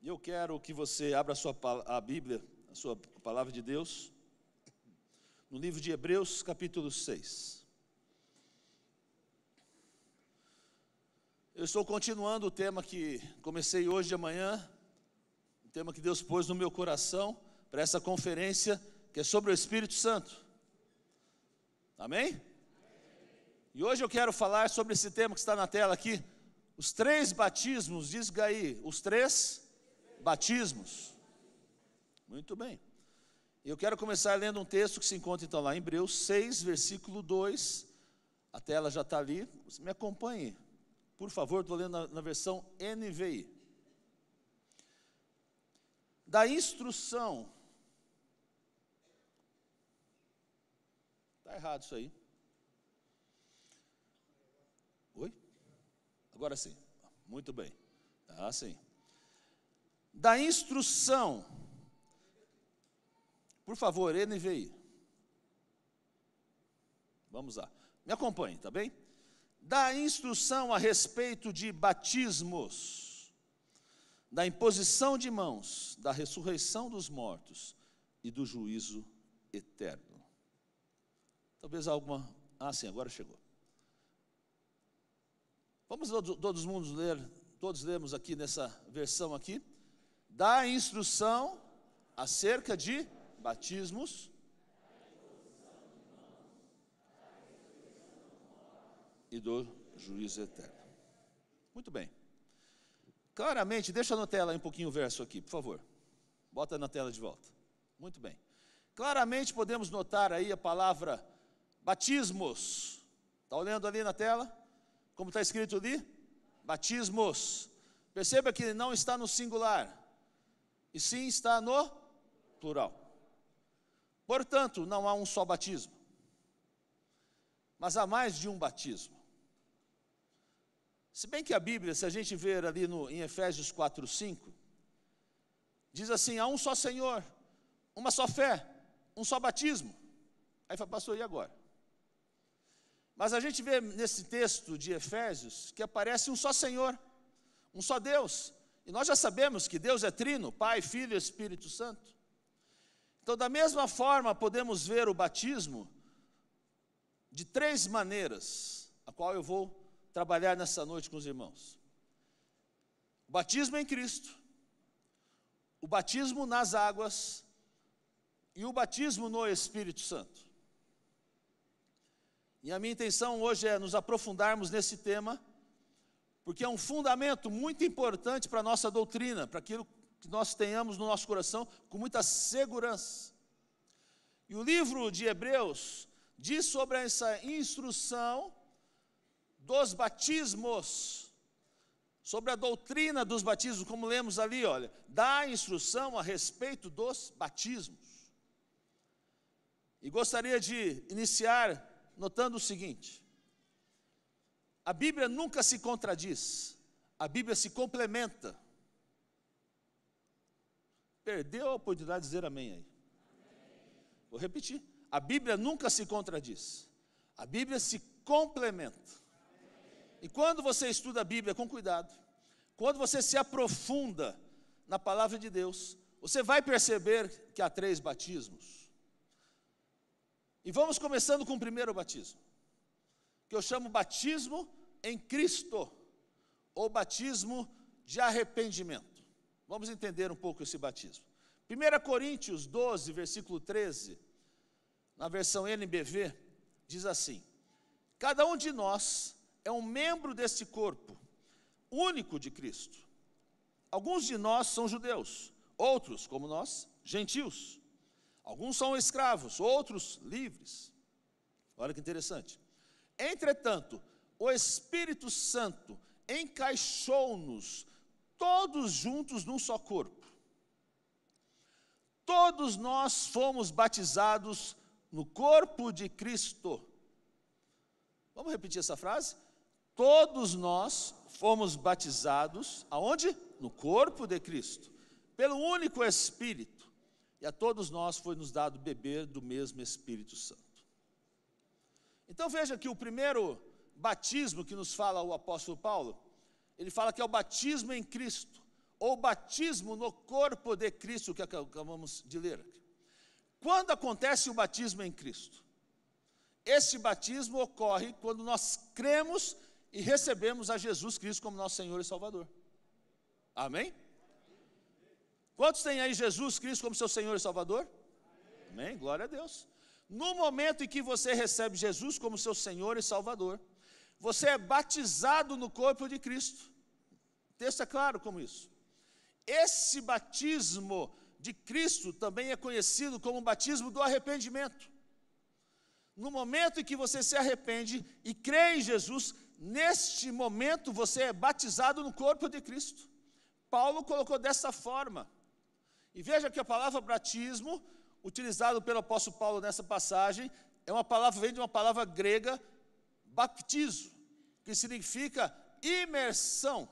Eu quero que você abra a Bíblia, a sua palavra de Deus, no livro de Hebreus, capítulo 6. Eu estou continuando o tema que comecei hoje de manhã, o tema que Deus pôs no meu coração para essa conferência, que é sobre o Espírito Santo. Amém? E hoje eu quero falar sobre esse tema que está na tela aqui, os 3 batismos, diz Gaí, os 3 batismos. Muito bem. Eu quero começar lendo um texto que se encontra então lá em Hebreus 6, versículo 2. A tela já está ali. Você me acompanhe, por favor. Estou lendo na versão NVI. Da instrução. Está errado isso aí. Oi? Agora sim. Muito bem. Ah, sim. Da instrução, por favor, NVI. Vamos lá, me acompanhe, tá bem? Da instrução a respeito de batismos, da imposição de mãos, da ressurreição dos mortos e do juízo eterno. Talvez alguma... Ah, sim, agora chegou. Vamos todos lemos aqui nessa versão aqui. Da instrução acerca de batismos e do juízo eterno. Muito bem. Claramente, deixa na tela um pouquinho o verso aqui, por favor. Bota na tela de volta. Muito bem. Claramente podemos notar aí a palavra batismos. Está olhando ali na tela? Como está escrito ali? Batismos. Perceba que não está no singular, e sim está no plural. Portanto, não há um só batismo, mas há mais de um batismo. Se bem que a Bíblia, se a gente ver ali em Efésios 4:5, diz assim: há um só Senhor, uma só fé, um só batismo. Aí fala, pastor, e agora? Mas a gente vê nesse texto de Efésios que aparece um só Senhor, um só Deus. E nós já sabemos que Deus é trino, Pai, Filho e Espírito Santo. Então, da mesma forma, podemos ver o batismo de 3 maneiras, a qual eu vou trabalhar nessa noite com os irmãos. O batismo em Cristo, o batismo nas águas e o batismo no Espírito Santo. E a minha intenção hoje é nos aprofundarmos nesse tema, porque é um fundamento muito importante para a nossa doutrina, para aquilo que nós tenhamos no nosso coração com muita segurança. E o livro de Hebreus diz sobre essa instrução dos batismos, sobre a doutrina dos batismos, como lemos ali, olha, dá instrução a respeito dos batismos. E gostaria de iniciar notando o seguinte: a Bíblia nunca se contradiz, a Bíblia se complementa. Perdeu a oportunidade de dizer amém aí. Vou repetir, a Bíblia nunca se contradiz, a Bíblia se complementa. E quando você estuda a Bíblia com cuidado, quando você se aprofunda na palavra de Deus, você vai perceber que há 3 batismos. E vamos começando com o primeiro batismo, que eu chamo batismo em Cristo, ou batismo de arrependimento. Vamos entender um pouco esse batismo. 1 Coríntios 12, versículo 13, na versão NBV, diz assim: cada um de nós é um membro desse corpo, único de Cristo. Alguns de nós são judeus, outros, como nós, gentios. Alguns são escravos, outros livres. Olha que interessante. Entretanto, o Espírito Santo encaixou-nos todos juntos num só corpo. Todos nós fomos batizados no corpo de Cristo. Vamos repetir essa frase? Todos nós fomos batizados, aonde? No corpo de Cristo, pelo único Espírito. E a todos nós foi nos dado beber do mesmo Espírito Santo. Então veja que o primeiro batismo que nos fala o apóstolo Paulo, ele fala que é o batismo em Cristo, ou batismo no corpo de Cristo, que acabamos de ler. Quando acontece o batismo em Cristo? Esse batismo ocorre quando nós cremos e recebemos a Jesus Cristo como nosso Senhor e Salvador. Amém? Quantos têm aí Jesus Cristo como seu Senhor e Salvador? Amém? Glória a Deus. No momento em que você recebe Jesus como seu Senhor e Salvador, você é batizado no corpo de Cristo. O texto é claro como isso. Esse batismo de Cristo também é conhecido como o batismo do arrependimento. No momento em que você se arrepende e crê em Jesus, neste momento você é batizado no corpo de Cristo. Paulo colocou dessa forma. E veja que a palavra batismo, utilizado pelo apóstolo Paulo nessa passagem, vem de uma palavra grega, baptizo, que significa imersão.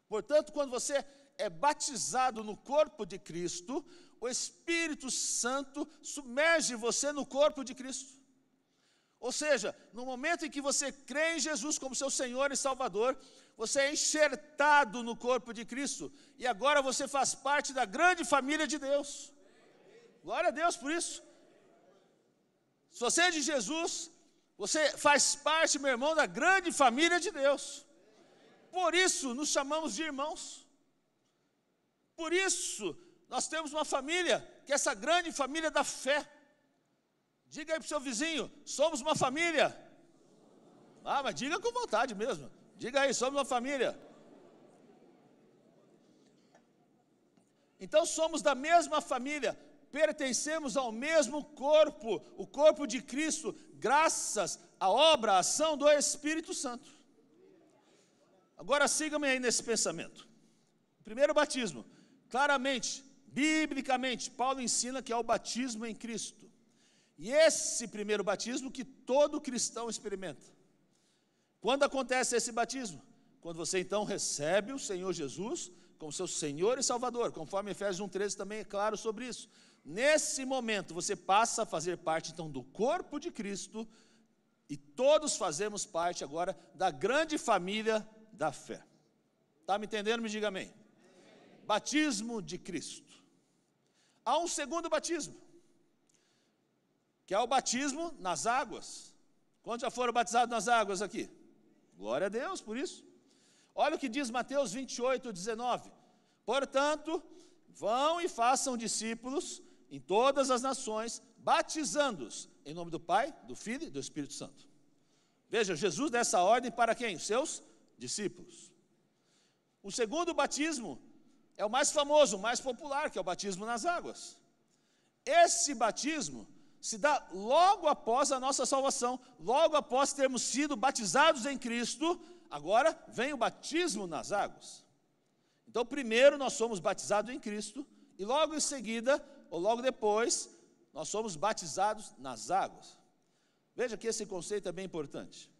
Portanto, quando você é batizado no corpo de Cristo, o Espírito Santo submerge você no corpo de Cristo. Ou seja, no momento em que você crê em Jesus como seu Senhor e Salvador, você é enxertado no corpo de Cristo, e agora você faz parte da grande família de Deus. Glória a Deus por isso. Se você é de Jesus, você faz parte, meu irmão, da grande família de Deus. Por isso nos chamamos de irmãos. Por isso nós temos uma família, que é essa grande família da fé. Diga aí para o seu vizinho, somos uma família. Ah, mas diga com vontade mesmo. Diga aí, somos uma família. Então somos da mesma família, pertencemos ao mesmo corpo, o corpo de Cristo, graças à obra, à ação do Espírito Santo. Agora siga-me aí nesse pensamento. Primeiro batismo, claramente, biblicamente, Paulo ensina que é o batismo em Cristo. E esse primeiro batismo que todo cristão experimenta. Quando acontece esse batismo? Quando você então recebe o Senhor Jesus como seu Senhor e Salvador, conforme Efésios 1,13 também é claro sobre isso. Nesse momento você passa a fazer parte então do corpo de Cristo, e todos fazemos parte agora da grande família da fé. Está me entendendo? Me diga amém. Batismo de Cristo. Há um segundo batismo, que é o batismo nas águas. Quantos já foram batizados nas águas aqui? Glória a Deus por isso. Olha o que diz Mateus 28:19. Portanto, vão e façam discípulos em todas as nações, batizando-os em nome do Pai, do Filho e do Espírito Santo. Veja, Jesus dá essa ordem para quem? Os seus discípulos. O segundo batismo é o mais famoso, o mais popular, que é o batismo nas águas. Esse batismo se dá logo após a nossa salvação, logo após termos sido batizados em Cristo. Agora vem o batismo nas águas. Então primeiro nós somos batizados em Cristo, e logo em seguida, ou logo depois, nós somos batizados nas águas. Veja que esse conceito é bem importante.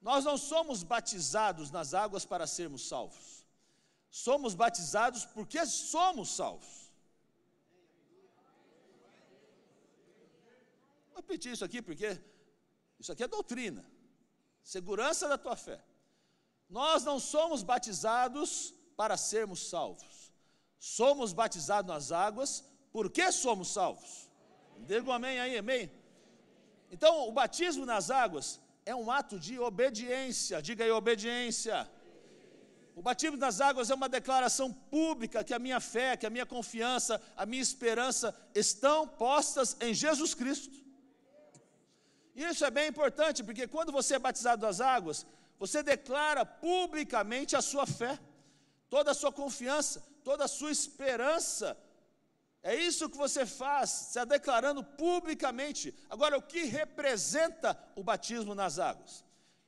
Nós não somos batizados nas águas para sermos salvos. Somos batizados porque somos salvos. Vou repetir isso aqui porque isso aqui é doutrina. Segurança da tua fé. Nós não somos batizados para sermos salvos. Somos batizados nas águas porque somos salvos. Diga um amém aí, amém? Então, o batismo nas águas é um ato de obediência. Diga aí, obediência. O batismo nas águas é uma declaração pública que a minha fé, que a minha confiança, a minha esperança estão postas em Jesus Cristo. Isso é bem importante, porque quando você é batizado nas águas, você declara publicamente a sua fé, toda a sua confiança, toda a sua esperança. É isso que você faz, se declarando publicamente. Agora, o que representa o batismo nas águas?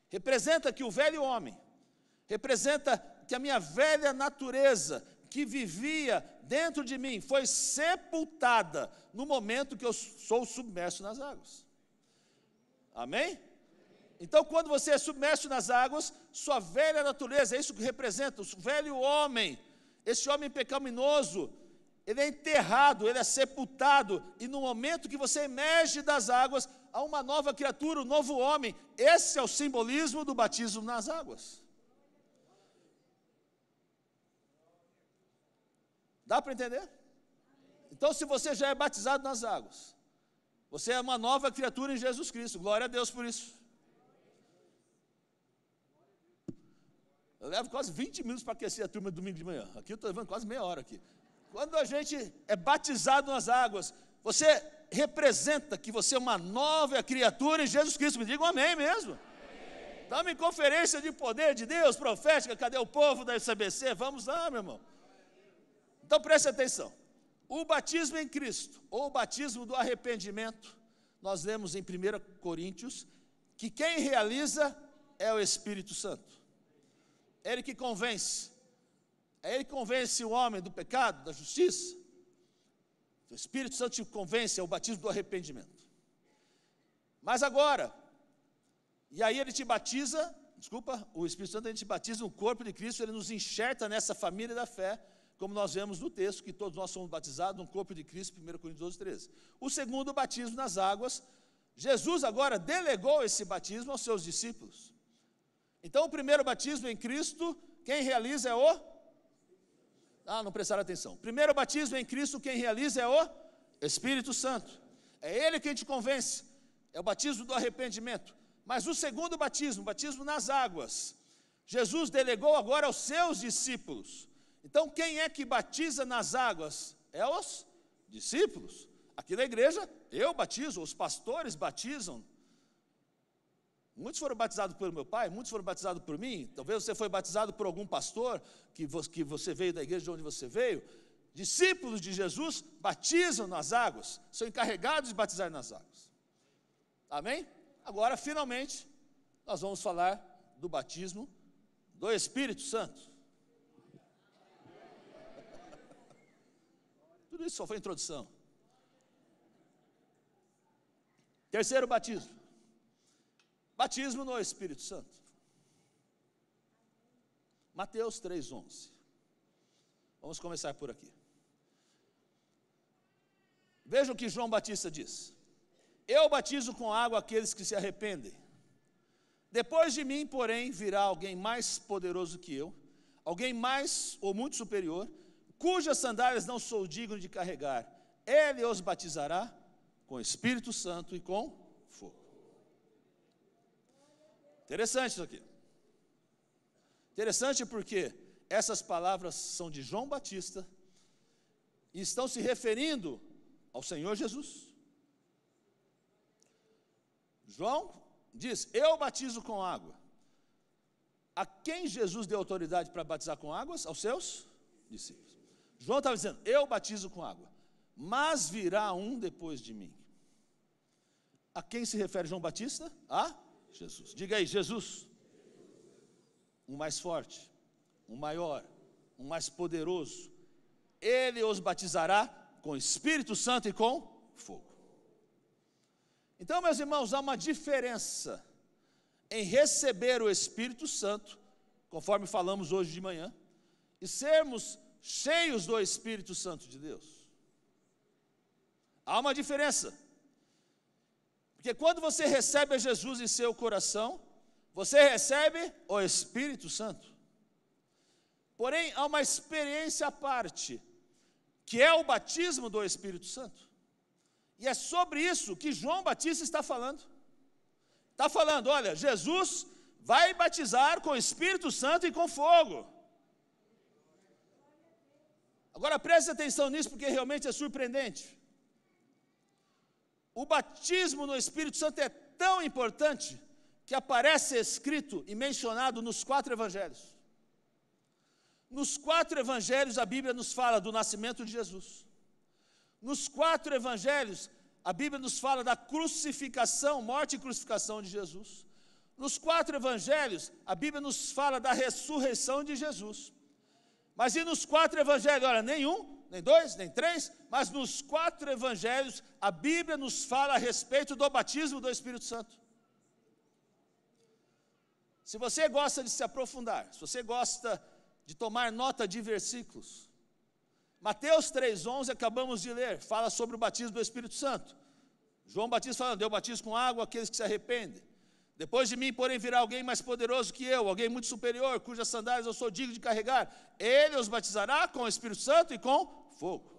Representa que o velho homem, representa que a minha velha natureza, que vivia dentro de mim, foi sepultada no momento que eu sou submerso nas águas. Amém? Então, quando você é submerso nas águas, sua velha natureza, é isso que representa, o velho homem, esse homem pecaminoso, ele é enterrado, ele é sepultado, e no momento que você emerge das águas, há uma nova criatura, um novo homem. Esse é o simbolismo do batismo nas águas. Dá para entender? Então, se você já é batizado nas águas, você é uma nova criatura em Jesus Cristo. Glória a Deus por isso. Eu levo quase 20 minutos para aquecer a turma domingo de manhã. Aqui eu estou levando quase meia hora aqui. Quando a gente é batizado nas águas, você representa que você é uma nova criatura em Jesus Cristo. Me digam amém mesmo. Estamos em conferência de poder de Deus, profética. Cadê o povo da SBC? Vamos lá, meu irmão. Então preste atenção. O batismo em Cristo, ou o batismo do arrependimento, nós lemos em 1 Coríntios, que quem realiza é o Espírito Santo. É Ele que convence. É Ele que convence o homem do pecado, da justiça. O Espírito Santo te convence, é o batismo do arrependimento. Mas agora, e aí Ele te batiza, o Espírito Santo Ele te batiza no corpo de Cristo, Ele nos enxerta nessa família da fé, como nós vemos no texto, que todos nós somos batizados no corpo de Cristo, 1 Coríntios 12, 13. O segundo, o batismo nas águas. Jesus agora delegou esse batismo aos seus discípulos. Então, o primeiro batismo em Cristo, quem realiza é o... não prestaram atenção. Primeiro batismo em Cristo, quem realiza é o Espírito Santo. É Ele quem te convence. É o batismo do arrependimento. Mas o segundo batismo, o batismo nas águas, Jesus delegou agora aos seus discípulos. Então, quem é que batiza nas águas? É os discípulos. Aqui na igreja, eu batizo, os pastores batizam. Muitos foram batizados pelo meu pai, muitos foram batizados por mim. Talvez você foi batizado por algum pastor, que você veio da igreja de onde você veio. Discípulos de Jesus batizam nas águas, são encarregados de batizar nas águas. Amém? Agora, finalmente, nós vamos falar do batismo do Espírito Santo. Tudo isso só foi introdução. Terceiro batismo. Batismo no Espírito Santo. Mateus 3:11. Vamos começar por aqui. Veja o que João Batista diz. Eu batizo com água aqueles que se arrependem. Depois de mim, porém, virá alguém mais poderoso que eu, alguém mais ou muito superior, cujas sandálias não sou digno de carregar. Ele os batizará com Espírito Santo e com fogo. Interessante isso aqui. Interessante porque essas palavras são de João Batista e estão se referindo ao Senhor Jesus. João diz, eu batizo com água. A quem Jesus deu autoridade para batizar com águas? Aos seus discípulos. João estava dizendo, eu batizo com água, mas virá um depois de mim. A quem se refere João Batista? A Jesus. Diga aí, Jesus. Um mais forte, um maior, um mais poderoso. Ele os batizará com Espírito Santo e com fogo. Então, meus irmãos, há uma diferença em receber o Espírito Santo, conforme falamos hoje de manhã, e sermos cheios do Espírito Santo de Deus. Há uma diferença. Porque quando você recebe a Jesus em seu coração, você recebe o Espírito Santo. Porém, há uma experiência à parte, que é o batismo do Espírito Santo. E é sobre isso que João Batista está falando. Está falando, olha, Jesus vai batizar com o Espírito Santo e com fogo. Agora preste atenção nisso, porque realmente é surpreendente. O batismo no Espírito Santo é tão importante que aparece escrito e mencionado nos 4 evangelhos. Nos 4 evangelhos a Bíblia nos fala do nascimento de Jesus. Nos 4 evangelhos a Bíblia nos fala da crucificação, morte e crucificação de Jesus. Nos 4 evangelhos a Bíblia nos fala da ressurreição de Jesus. Mas e nos 4 evangelhos? Olha, nem 1, nem 2, nem 3, mas nos 4 evangelhos a Bíblia nos fala a respeito do batismo do Espírito Santo. Se você gosta de se aprofundar, se você gosta de tomar nota de versículos, Mateus 3:11, acabamos de ler, fala sobre o batismo do Espírito Santo. João Batista falando, eu batizo com água aqueles que se arrependem. Depois de mim, porém, virá alguém mais poderoso que eu, alguém muito superior, cujas sandálias eu sou digno de carregar. Ele os batizará com o Espírito Santo e com fogo.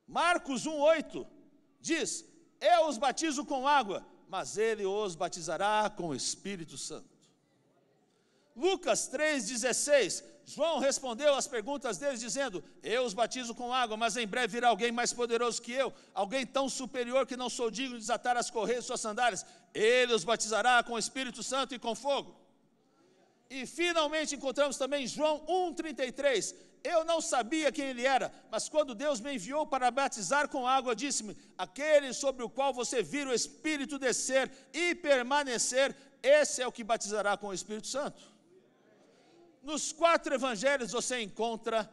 Marcos 1,8 diz: eu os batizo com água, mas ele os batizará com o Espírito Santo. Lucas 3,16, João respondeu às perguntas deles dizendo: eu os batizo com água, mas em breve virá alguém mais poderoso que eu, alguém tão superior que não sou digno de desatar as correias de suas sandálias. Ele os batizará com o Espírito Santo e com fogo. E finalmente encontramos também João 1,33, eu não sabia quem ele era, mas quando Deus me enviou para batizar com água, disse-me: aquele sobre o qual você vir o Espírito descer e permanecer, esse é o que batizará com o Espírito Santo. Nos 4 evangelhos você encontra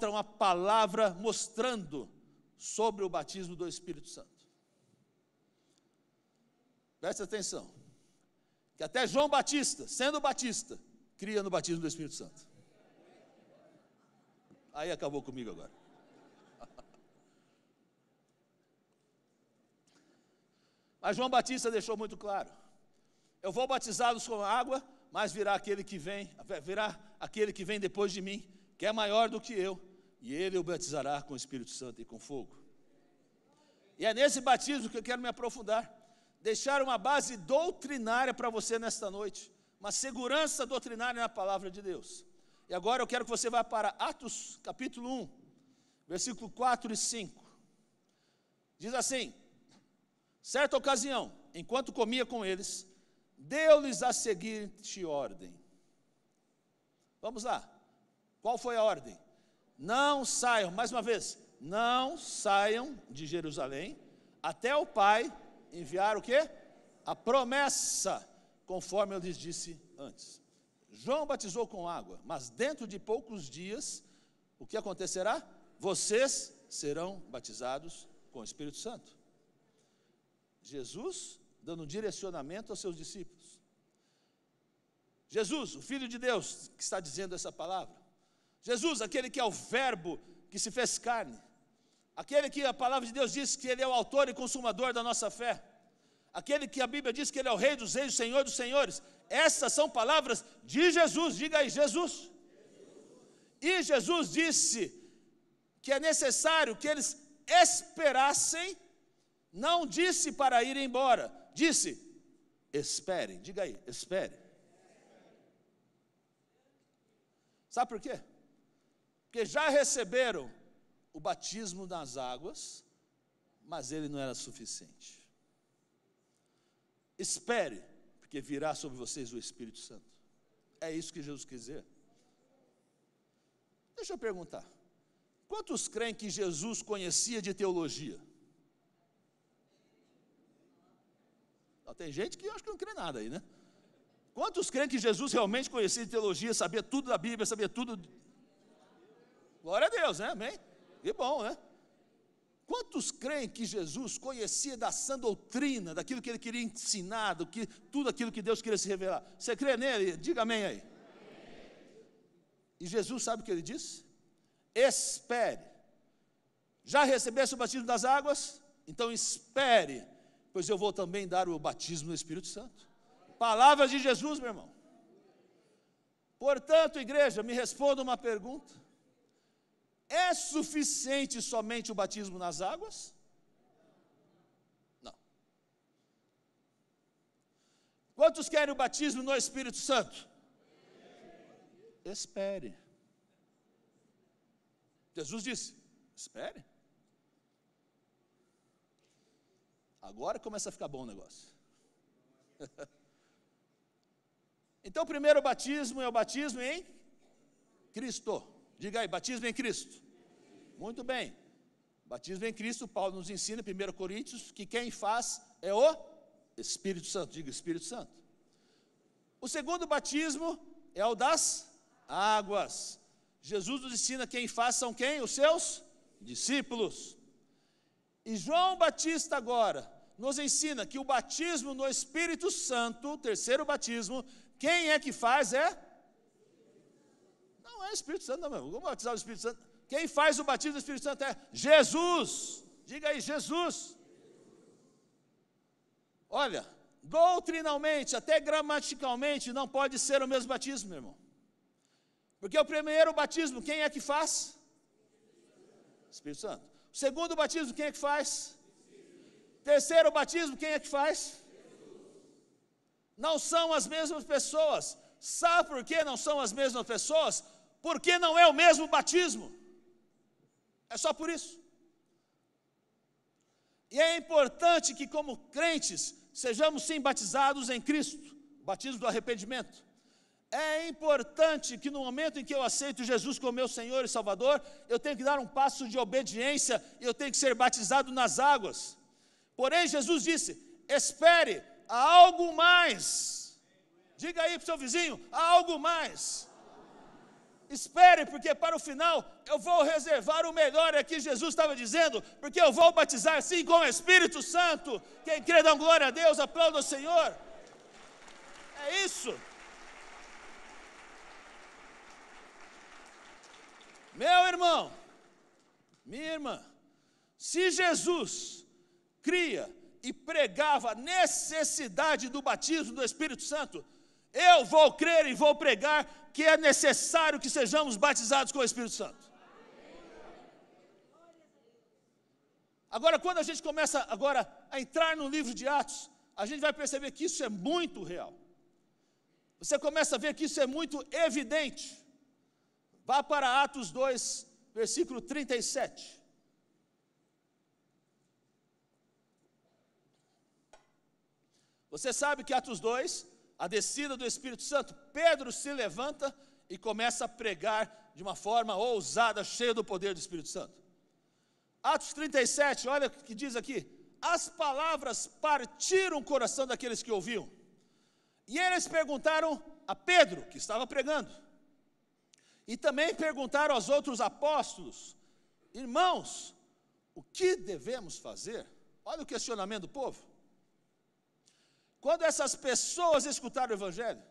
uma palavra mostrando sobre o batismo do Espírito Santo. Presta atenção, que até João Batista, sendo Batista, cria no batismo do Espírito Santo. Aí acabou comigo agora. Mas João Batista deixou muito claro: eu vou batizá-los com água, mas virá aquele que vem depois de mim, que é maior do que eu, e ele o batizará com o Espírito Santo e com fogo. E é nesse batismo que eu quero me aprofundar, deixar uma base doutrinária para você nesta noite, uma segurança doutrinária na palavra de Deus. E agora eu quero que você vá para Atos capítulo 1, versículo 4 e 5. Diz assim: certa ocasião, enquanto comia com eles, deu-lhes a seguinte ordem. Vamos lá, qual foi a ordem? Não saiam, mais uma vez, não saiam de Jerusalém, até o Pai enviar o quê? A promessa, conforme eu lhes disse antes. João batizou com água, mas dentro de poucos dias, o que acontecerá? Vocês serão batizados com o Espírito Santo. Jesus dando direcionamento aos seus discípulos. Jesus, o Filho de Deus, que está dizendo essa palavra. Jesus, aquele que é o verbo que se fez carne. Aquele que a palavra de Deus diz que ele é o autor e consumador da nossa fé. Aquele que a Bíblia diz que ele é o Rei dos Reis, o Senhor dos Senhores. Essas são palavras de Jesus, diga aí, Jesus. E Jesus disse que é necessário que eles esperassem, não disse para ir embora, disse, esperem, diga aí, espere. Sabe por quê? Porque já receberam o batismo nas águas, mas ele não era suficiente. Espere, porque virá sobre vocês o Espírito Santo. É isso que Jesus quis dizer. Deixa eu perguntar, quantos creem que Jesus conhecia de teologia? Não, tem gente que acho que não crê nada aí, né? Quantos creem que Jesus realmente conhecia de teologia, sabia tudo da Bíblia, sabia tudo? Glória a Deus, né? Amém? Que bom, né? Quantos creem que Jesus conhecia da sã doutrina, daquilo que ele queria ensinar, tudo aquilo que Deus queria se revelar? Você crê nele? Diga amém aí. E Jesus sabe o que ele disse? Espere. Já recebeste o batismo das águas? Então espere, pois eu vou também dar o batismo no Espírito Santo. Palavras de Jesus, meu irmão. Portanto, igreja, me responda uma pergunta. É suficiente somente o batismo nas águas? Não. Quantos querem o batismo no Espírito Santo? Espere. Jesus disse, espere. Agora começa a ficar bom o negócio. Então, o primeiro batismo é o batismo em Cristo. Diga aí, batismo em Cristo. Muito bem. Batismo em Cristo, Paulo nos ensina, 1 Coríntios, que quem faz é o Espírito Santo. Diga, Espírito Santo. O segundo batismo é o das águas. Jesus nos ensina quem faz são quem? Os seus discípulos. E João Batista agora nos ensina que o batismo no Espírito Santo, o terceiro batismo, quem é que faz Não é Espírito Santo, não, meu. Vamos batizar o Espírito Santo. Quem faz o batismo do Espírito Santo é Jesus. Diga aí, Jesus. Olha, doutrinalmente, até gramaticalmente, não pode ser o mesmo batismo, meu irmão. Porque o primeiro batismo, quem é que faz? Espírito Santo. O segundo batismo, quem é que faz? Terceiro batismo, quem é que faz? Não são as mesmas pessoas. Sabe por que não são as mesmas pessoas? Porque não é o mesmo batismo. É só por isso. E é importante que, como crentes, sejamos sim batizados em Cristo, o batismo do arrependimento. É importante que no momento em que eu aceito Jesus como meu Senhor e Salvador, eu tenho que dar um passo de obediência, e eu tenho que ser batizado nas águas. Porém, Jesus disse: espere, há algo mais. Diga aí para o seu vizinho: há algo mais. Espere, porque para o final eu vou reservar o melhor, é que Jesus estava dizendo, porque eu vou batizar sim com o Espírito Santo. Quem crê, dá glória a Deus, aplauda o Senhor. É isso. Meu irmão, minha irmã, se Jesus cria e pregava a necessidade do batismo do Espírito Santo, eu vou crer e vou pregar que é necessário que sejamos batizados com o Espírito Santo. Agora, quando a gente começa agora a entrar no livro de Atos, a gente vai perceber que isso é muito real. Você começa a ver que isso é muito evidente. Vá para Atos 2, versículo 37. Você sabe que Atos 2, a descida do Espírito Santo, Pedro se levanta e começa a pregar de uma forma ousada, cheia do poder do Espírito Santo. Atos 37, olha o que diz aqui: as palavras partiram o coração daqueles que ouviam, e eles perguntaram a Pedro, que estava pregando, e também perguntaram aos outros apóstolos: irmãos, o que devemos fazer? Olha o questionamento do povo. Quando essas pessoas escutaram o Evangelho,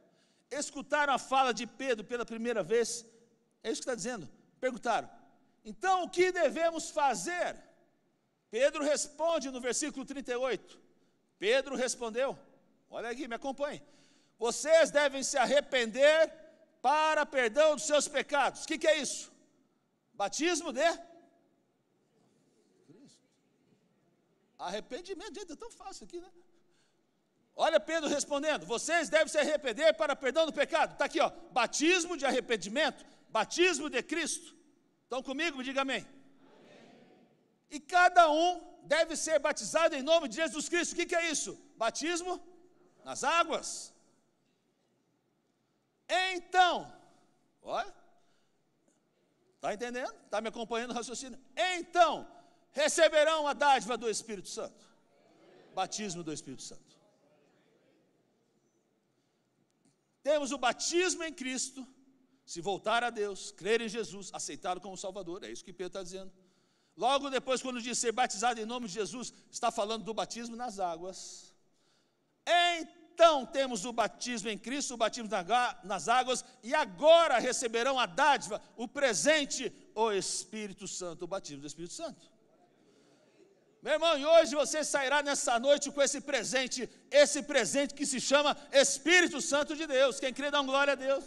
escutaram a fala de Pedro pela primeira vez, é isso que está dizendo, perguntaram: então o que devemos fazer? Pedro responde no versículo 38, Pedro respondeu, olha aqui, me acompanhe: vocês devem se arrepender para perdão dos seus pecados. O que é isso? Batismo de Cristo. Arrependimento, gente, é tão fácil aqui, né? Olha Pedro respondendo: vocês devem se arrepender para perdão do pecado. Está aqui, ó, batismo de arrependimento, batismo de Cristo. Estão comigo? Diga amém. E cada um deve ser batizado em nome de Jesus Cristo. O que é isso? Batismo nas águas. Então, olha, está entendendo? Está me acompanhando no raciocínio? Então, receberão a dádiva do Espírito Santo. Batismo do Espírito Santo. Temos o batismo em Cristo, se voltar a Deus, crer em Jesus, aceitá-lo como Salvador, é isso que Pedro está dizendo. Logo depois, quando diz ser batizado em nome de Jesus, está falando do batismo nas águas. Então temos o batismo em Cristo, o batismo nas águas, e agora receberão a dádiva, o presente, o Espírito Santo, o batismo do Espírito Santo. Meu irmão, e hoje você sairá nessa noite com esse presente que se chama Espírito Santo de Deus. Quem crê, dá uma glória a Deus.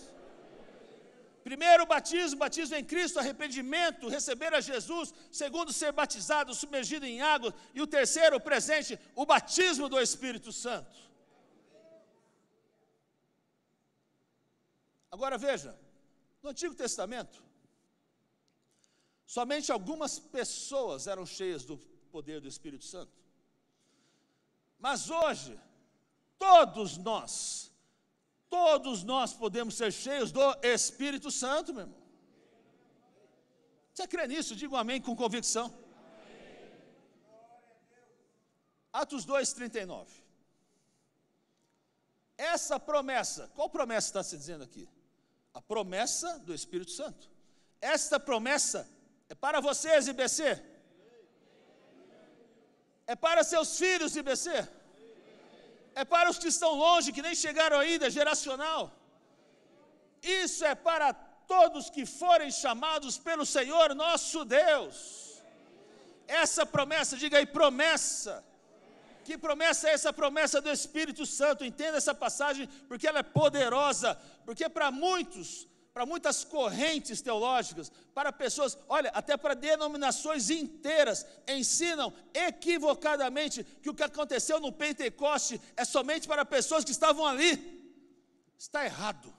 Primeiro, batismo em Cristo, arrependimento, receber a Jesus. Segundo, ser batizado, submergido em água. E o terceiro, o presente, o batismo do Espírito Santo. Agora veja, no Antigo Testamento, somente algumas pessoas eram cheias do poder do Espírito Santo. Mas hoje, todos nós podemos ser cheios do Espírito Santo, meu irmão. Você crê nisso? Diga um amém com convicção. Amém. Atos 2:39. Essa promessa, qual promessa está se dizendo aqui? A promessa do Espírito Santo. Esta promessa é para vocês, IBC. É para seus filhos, IBC. É para os que estão longe, que nem chegaram ainda, geracional. Isso é para todos que forem chamados pelo Senhor nosso Deus. Essa promessa, diga aí, promessa. Que promessa é essa? Promessa do Espírito Santo. Entenda essa passagem, porque ela é poderosa. Porque para muitas correntes teológicas, para pessoas, olha, até para denominações inteiras, ensinam equivocadamente que o que aconteceu no Pentecoste é somente para pessoas que estavam ali. Está errado.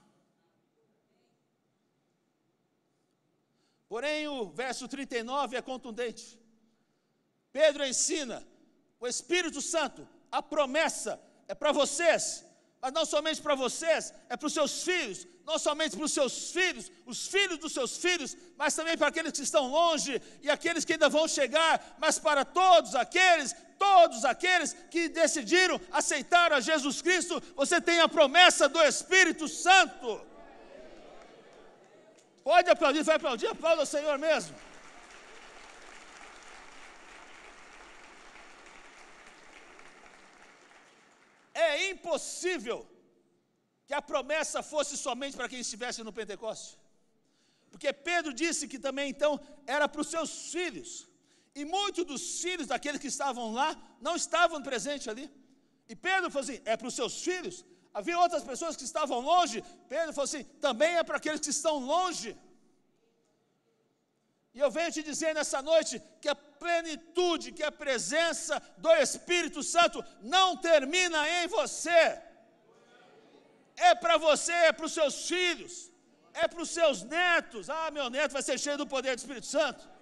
Porém, o verso 39 é contundente. Pedro ensina, o Espírito Santo, a promessa é para vocês, mas não somente para vocês, é para os seus filhos, não somente para os seus filhos, os filhos dos seus filhos, mas também para aqueles que estão longe e aqueles que ainda vão chegar, mas para todos aqueles que decidiram aceitar a Jesus Cristo, você tem a promessa do Espírito Santo. Pode aplaudir, vai aplaudir, aplauda ao Senhor mesmo. É impossível que a promessa fosse somente para quem estivesse no Pentecoste. Porque Pedro disse que também então era para os seus filhos. E muitos dos filhos daqueles que estavam lá não estavam presentes ali. E Pedro falou assim, é para os seus filhos. Havia outras pessoas que estavam longe. Pedro falou assim, também é para aqueles que estão longe. E eu venho te dizer nessa noite que a plenitude, que a presença do Espírito Santo não termina em você. É para você, é para os seus filhos, é para os seus netos. Ah, meu neto vai ser cheio do poder do Espírito Santo.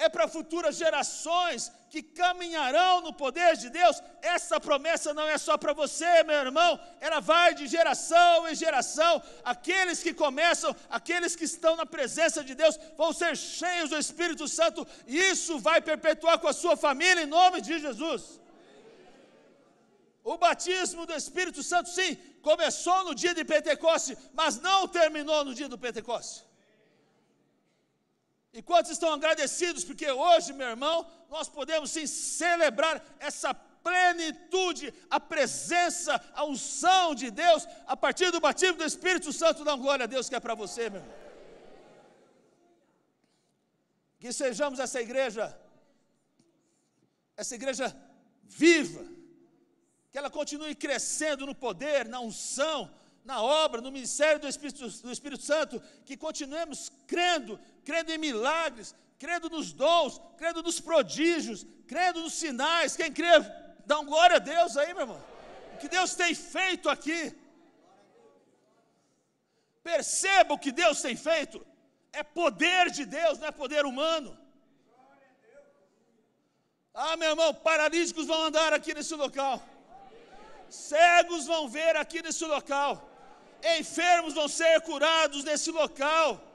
É para futuras gerações que caminharão no poder de Deus. Essa promessa não é só para você, meu irmão, ela vai de geração em geração. Aqueles que começam, aqueles que estão na presença de Deus, vão ser cheios do Espírito Santo, e isso vai perpetuar com a sua família, em nome de Jesus. O batismo do Espírito Santo, sim, começou no dia de Pentecoste, mas não terminou no dia do Pentecoste. E quantos estão agradecidos, porque hoje, meu irmão, nós podemos sim celebrar essa plenitude, a presença, a unção de Deus, a partir do batismo do Espírito Santo. Dá glória a Deus que é para você, meu irmão. Que sejamos essa igreja viva, que ela continue crescendo no poder, na unção, na obra, no ministério do Espírito Santo, que continuemos crendo em milagres, crendo nos dons, crendo nos prodígios, crendo nos sinais. Quem crê, dá um glória a Deus aí, meu irmão. O que Deus tem feito aqui. Perceba o que Deus tem feito. É poder de Deus, não é poder humano. Ah, meu irmão, paralíticos vão andar aqui nesse local. Cegos vão ver aqui nesse local. Enfermos vão ser curados nesse local.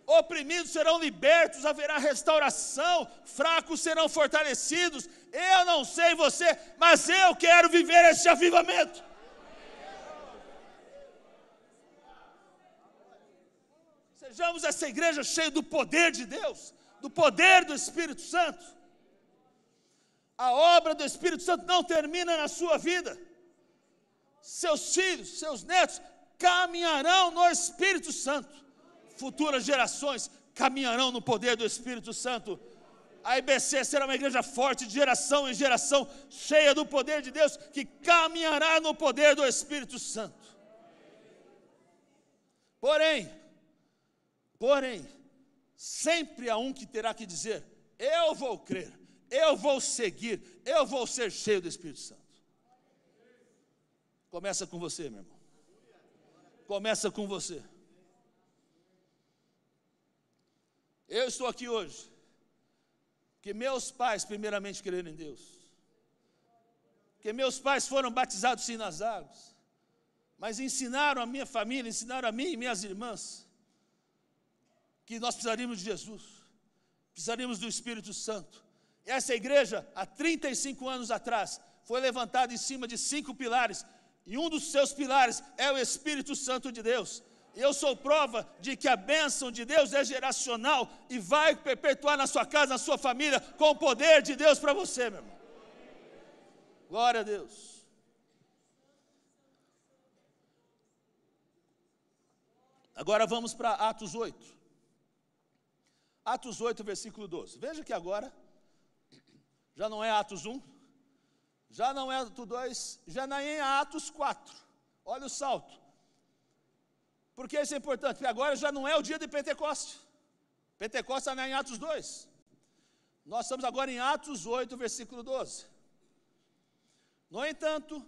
Oprimidos serão libertos, haverá restauração. Fracos serão fortalecidos. Eu não sei você, mas eu quero viver esse avivamento. Sejamos essa igreja cheia do poder de Deus, do poder do Espírito Santo. A obra do Espírito Santo não termina na sua vida. Seus filhos, seus netos caminharão no Espírito Santo. Futuras gerações caminharão no poder do Espírito Santo. A IBC será uma igreja forte de geração em geração, cheia do poder de Deus, que caminhará no poder do Espírito Santo. Porém, sempre há um que terá que dizer, eu vou crer, eu vou seguir, eu vou ser cheio do Espírito Santo. Começa com você, meu irmão. Começa com você. Eu estou aqui hoje, porque meus pais primeiramente creram em Deus. Porque meus pais foram batizados sim nas águas, mas ensinaram a minha família, ensinaram a mim e minhas irmãs, que nós precisaríamos de Jesus, precisaríamos do Espírito Santo. Essa igreja, há 35 anos atrás, foi levantada em cima de 5 pilares, e um dos seus pilares é o Espírito Santo de Deus. E eu sou prova de que a bênção de Deus é geracional e vai perpetuar na sua casa, na sua família, com o poder de Deus para você, meu irmão. Glória a Deus. Agora vamos para Atos 8. Atos 8, versículo 12. Veja que agora Já não é Atos 1, já não é Atos 2, já não é Atos 4. Olha o salto. Por que isso é importante? Porque agora já não é o dia de Pentecoste. Pentecoste está em Atos 2. Nós estamos agora em Atos 8, versículo 12. No entanto,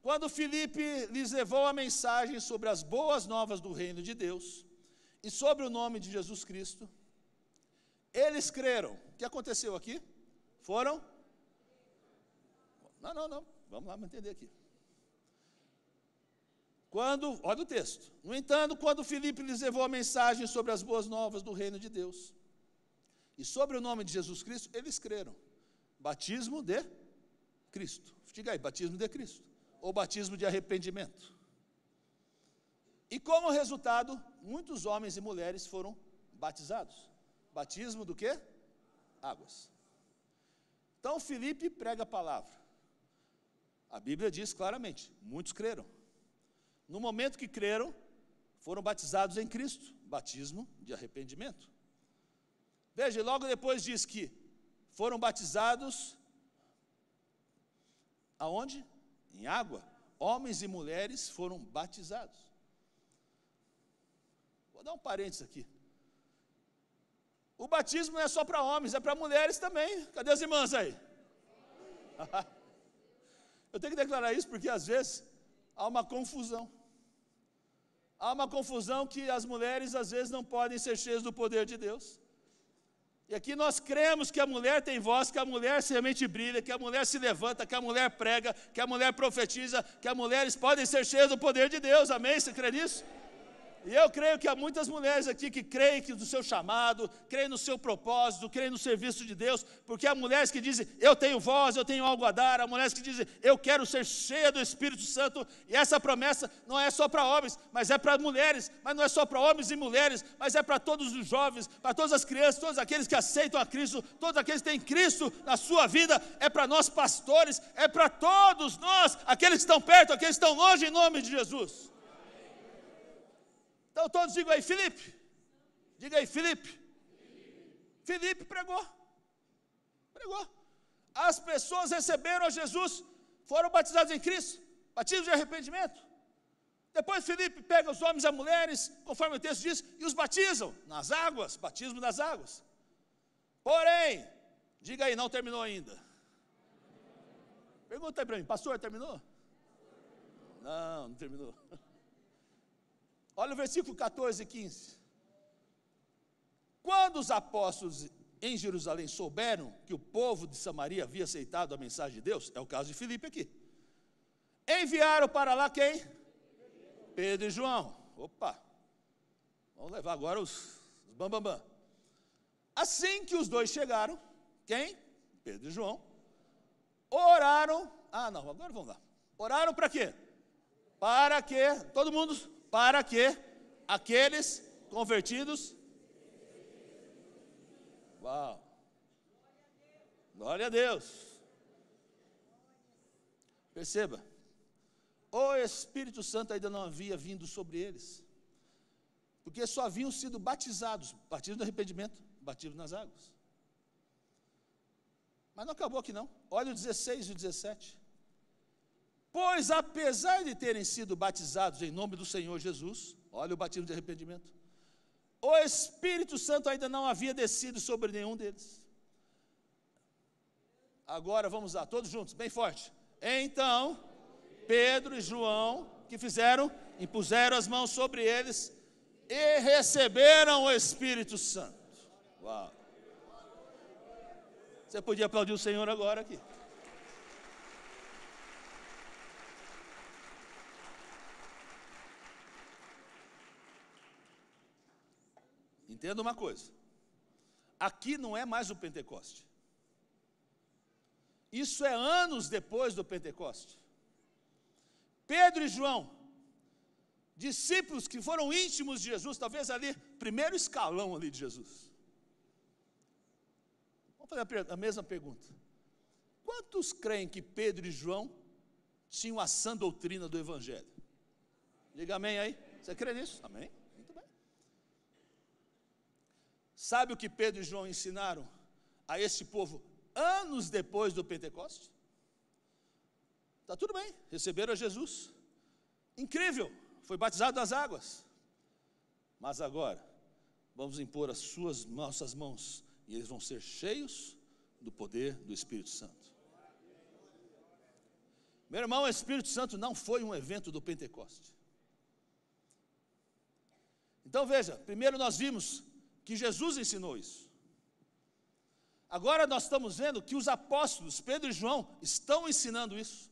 quando Filipe lhes levou a mensagem sobre as boas novas do reino de Deus e sobre o nome de Jesus Cristo, eles creram. O que aconteceu aqui? Foram? Não. Vamos lá, vamos entender aqui. Olha o texto. No entanto, quando Filipe lhes levou a mensagem sobre as boas novas do reino de Deus e sobre o nome de Jesus Cristo, eles creram. Batismo de Cristo. Diga aí, batismo de Cristo. Ou batismo de arrependimento. E como resultado, muitos homens e mulheres foram batizados. Batismo do quê? Águas. Então Filipe prega a palavra. A Bíblia diz claramente, muitos creram. No momento que creram, foram batizados em Cristo. Batismo de arrependimento. Veja, logo depois diz que foram batizados aonde? Em água. Homens e mulheres foram batizados. Vou dar um parênteses aqui. O batismo não é só para homens, é para mulheres também. Cadê as irmãs aí? Eu tenho que declarar isso porque às vezes há uma confusão. Há uma confusão que as mulheres às vezes não podem ser cheias do poder de Deus. E aqui nós cremos que a mulher tem voz, que a mulher realmente brilha, que a mulher se levanta, que a mulher prega, que a mulher profetiza, que as mulheres podem ser cheias do poder de Deus, amém? Você crê nisso? E eu creio que há muitas mulheres aqui que creem no seu chamado, creem no seu propósito, creem no serviço de Deus, porque há mulheres que dizem, eu tenho voz, eu tenho algo a dar, há mulheres que dizem, eu quero ser cheia do Espírito Santo, e essa promessa não é só para homens, mas é para mulheres, mas não é só para homens e mulheres, mas é para todos os jovens, para todas as crianças, todos aqueles que aceitam a Cristo, todos aqueles que têm Cristo na sua vida, é para nós pastores, é para todos nós, aqueles que estão perto, aqueles que estão longe, em nome de Jesus. Então todos digam aí, Filipe. Diga aí, Filipe. Filipe pregou. As pessoas receberam a Jesus, foram batizados em Cristo, batismo de arrependimento. Depois Filipe pega os homens e as mulheres, conforme o texto diz, e os batizam nas águas, batismo nas águas. Porém, diga aí, não terminou ainda. Pergunta aí para mim, pastor, terminou? Não terminou. Olha o versículo 14 e 15. Quando os apóstolos em Jerusalém souberam que o povo de Samaria havia aceitado a mensagem de Deus, é o caso de Filipe aqui, enviaram para lá quem? Pedro e João. Opa, vamos levar agora os bambambam. Assim que os dois chegaram, quem? Pedro e João, oraram, agora vamos lá. Oraram para quê? Para que, todo mundo, para que aqueles convertidos, uau, glória a Deus, perceba, o Espírito Santo ainda não havia vindo sobre eles, porque só haviam sido batizados, batismo de arrependimento, batismo nas águas, mas não acabou aqui não, olha o 16 e o 17, pois apesar de terem sido batizados em nome do Senhor Jesus, olha o batismo de arrependimento, o Espírito Santo ainda não havia descido sobre nenhum deles. Agora vamos lá, todos juntos, bem forte. Então, Pedro e João, que fizeram? Impuseram as mãos sobre eles e receberam o Espírito Santo. Uau! Você podia aplaudir o Senhor agora aqui. Entenda uma coisa, aqui não é mais o Pentecoste, isso é anos depois do Pentecoste. Pedro e João, discípulos que foram íntimos de Jesus, talvez ali, primeiro escalão ali de Jesus. Vamos fazer a mesma pergunta, quantos creem que Pedro e João tinham a sã doutrina do Evangelho? Diga amém aí, você crê nisso? Amém? Sabe o que Pedro e João ensinaram a esse povo anos depois do Pentecoste. Está tudo bem, receberam a Jesus. Incrível, foi batizado nas águas. Mas agora, vamos impor as nossas mãos, e eles vão ser cheios do poder do Espírito Santo. Meu irmão, o Espírito Santo não foi um evento do Pentecoste. Então veja, primeiro nós vimos que Jesus ensinou isso. Agora nós estamos vendo que os apóstolos, Pedro e João, estão ensinando isso.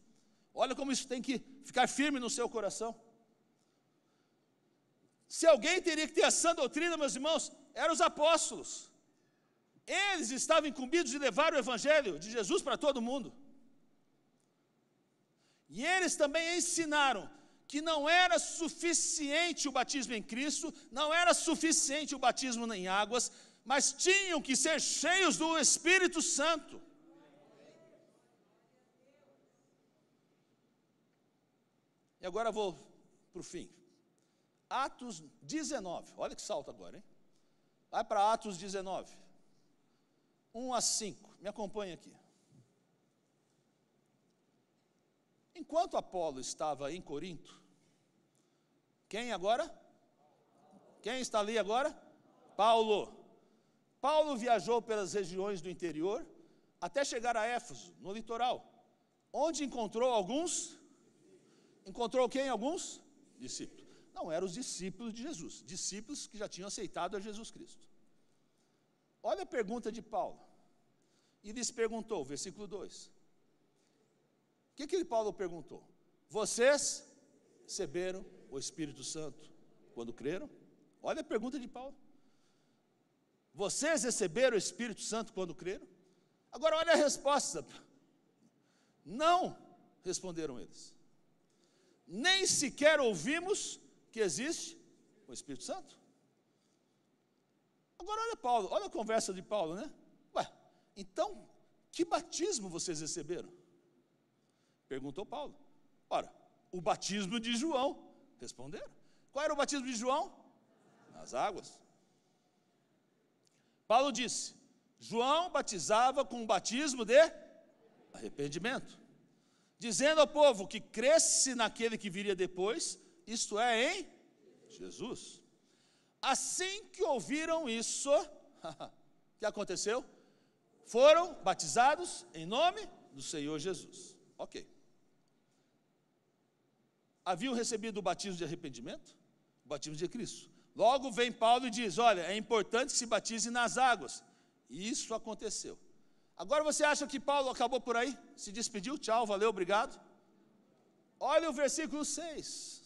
Olha como isso tem que ficar firme no seu coração. Se alguém teria que ter a sã doutrina, meus irmãos, eram os apóstolos. Eles estavam incumbidos de levar o evangelho de Jesus para todo mundo. E eles também ensinaram que não era suficiente o batismo em Cristo, não era suficiente o batismo em águas, mas tinham que ser cheios do Espírito Santo. E agora vou para o fim. Atos 19, olha que salto agora, hein? Vai para Atos 19, 1 a 5, me acompanha aqui. Enquanto Apolo estava em Corinto, quem agora? Quem está ali agora? Paulo. Paulo viajou pelas regiões do interior, até chegar a Éfeso, no litoral, onde encontrou alguns. Encontrou quem? Alguns? Discípulos. Não eram os discípulos de Jesus, discípulos que já tinham aceitado a Jesus Cristo. Olha a pergunta de Paulo. E lhes perguntou, versículo 2. O que Paulo perguntou? Vocês receberam o Espírito Santo quando creram? Olha a pergunta de Paulo. Vocês receberam o Espírito Santo quando creram? Agora olha a resposta. Não, responderam eles. Nem sequer ouvimos que existe o Espírito Santo. Agora olha Paulo, olha a conversa de Paulo, né? Ué, então, que batismo vocês receberam? Perguntou Paulo. Ora, o batismo de João. Responderam. Qual era o batismo de João? Nas águas. Paulo disse, João batizava com um batismo de arrependimento, dizendo ao povo que cresce naquele que viria depois, isto é, em Jesus. Assim que ouviram isso, o que aconteceu? Foram batizados em nome do Senhor Jesus. Ok. Haviam recebido o batismo de arrependimento? O batismo de Cristo. Logo vem Paulo e diz, olha, é importante que se batize nas águas. E isso aconteceu. Agora você acha que Paulo acabou por aí? Se despediu, tchau, valeu, obrigado? Olha o versículo 6.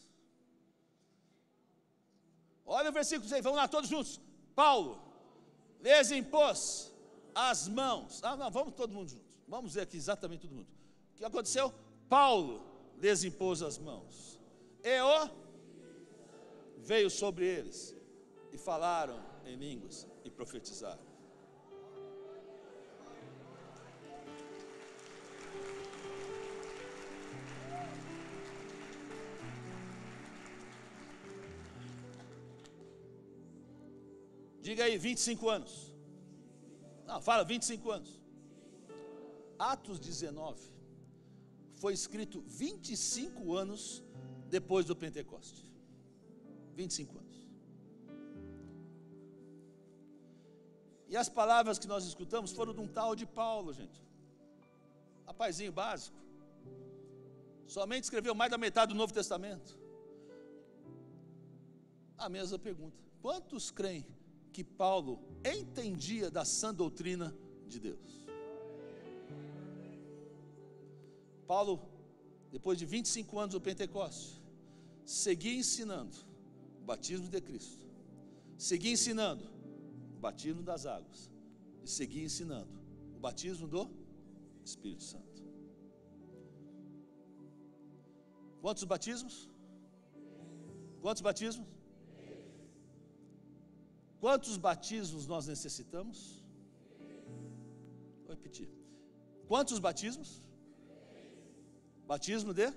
Olha o versículo 6, vamos lá todos juntos. Paulo lhes impôs as mãos. Não, vamos todo mundo juntos. Vamos ver aqui exatamente todo mundo. O que aconteceu? Paulo lhes impôs as mãos. Veio sobre eles e falaram em línguas e profetizaram. Diga aí, 25 anos. Não, fala 25 anos. Atos 19 foi escrito 25 anos depois do Pentecoste. 25 anos. E as palavras que nós escutamos foram de um tal de Paulo, gente. Rapazinho básico. Somente escreveu mais da metade do Novo Testamento. A mesma pergunta. Quantos creem que Paulo entendia da sã doutrina de Deus? Paulo, depois de 25 anos do Pentecoste, seguia ensinando o batismo de Cristo, seguia ensinando o batismo das águas, e seguia ensinando o batismo do Espírito Santo. Quantos batismos? Quantos batismos? Quantos batismos nós necessitamos? Vou repetir. Quantos batismos? Batismo de?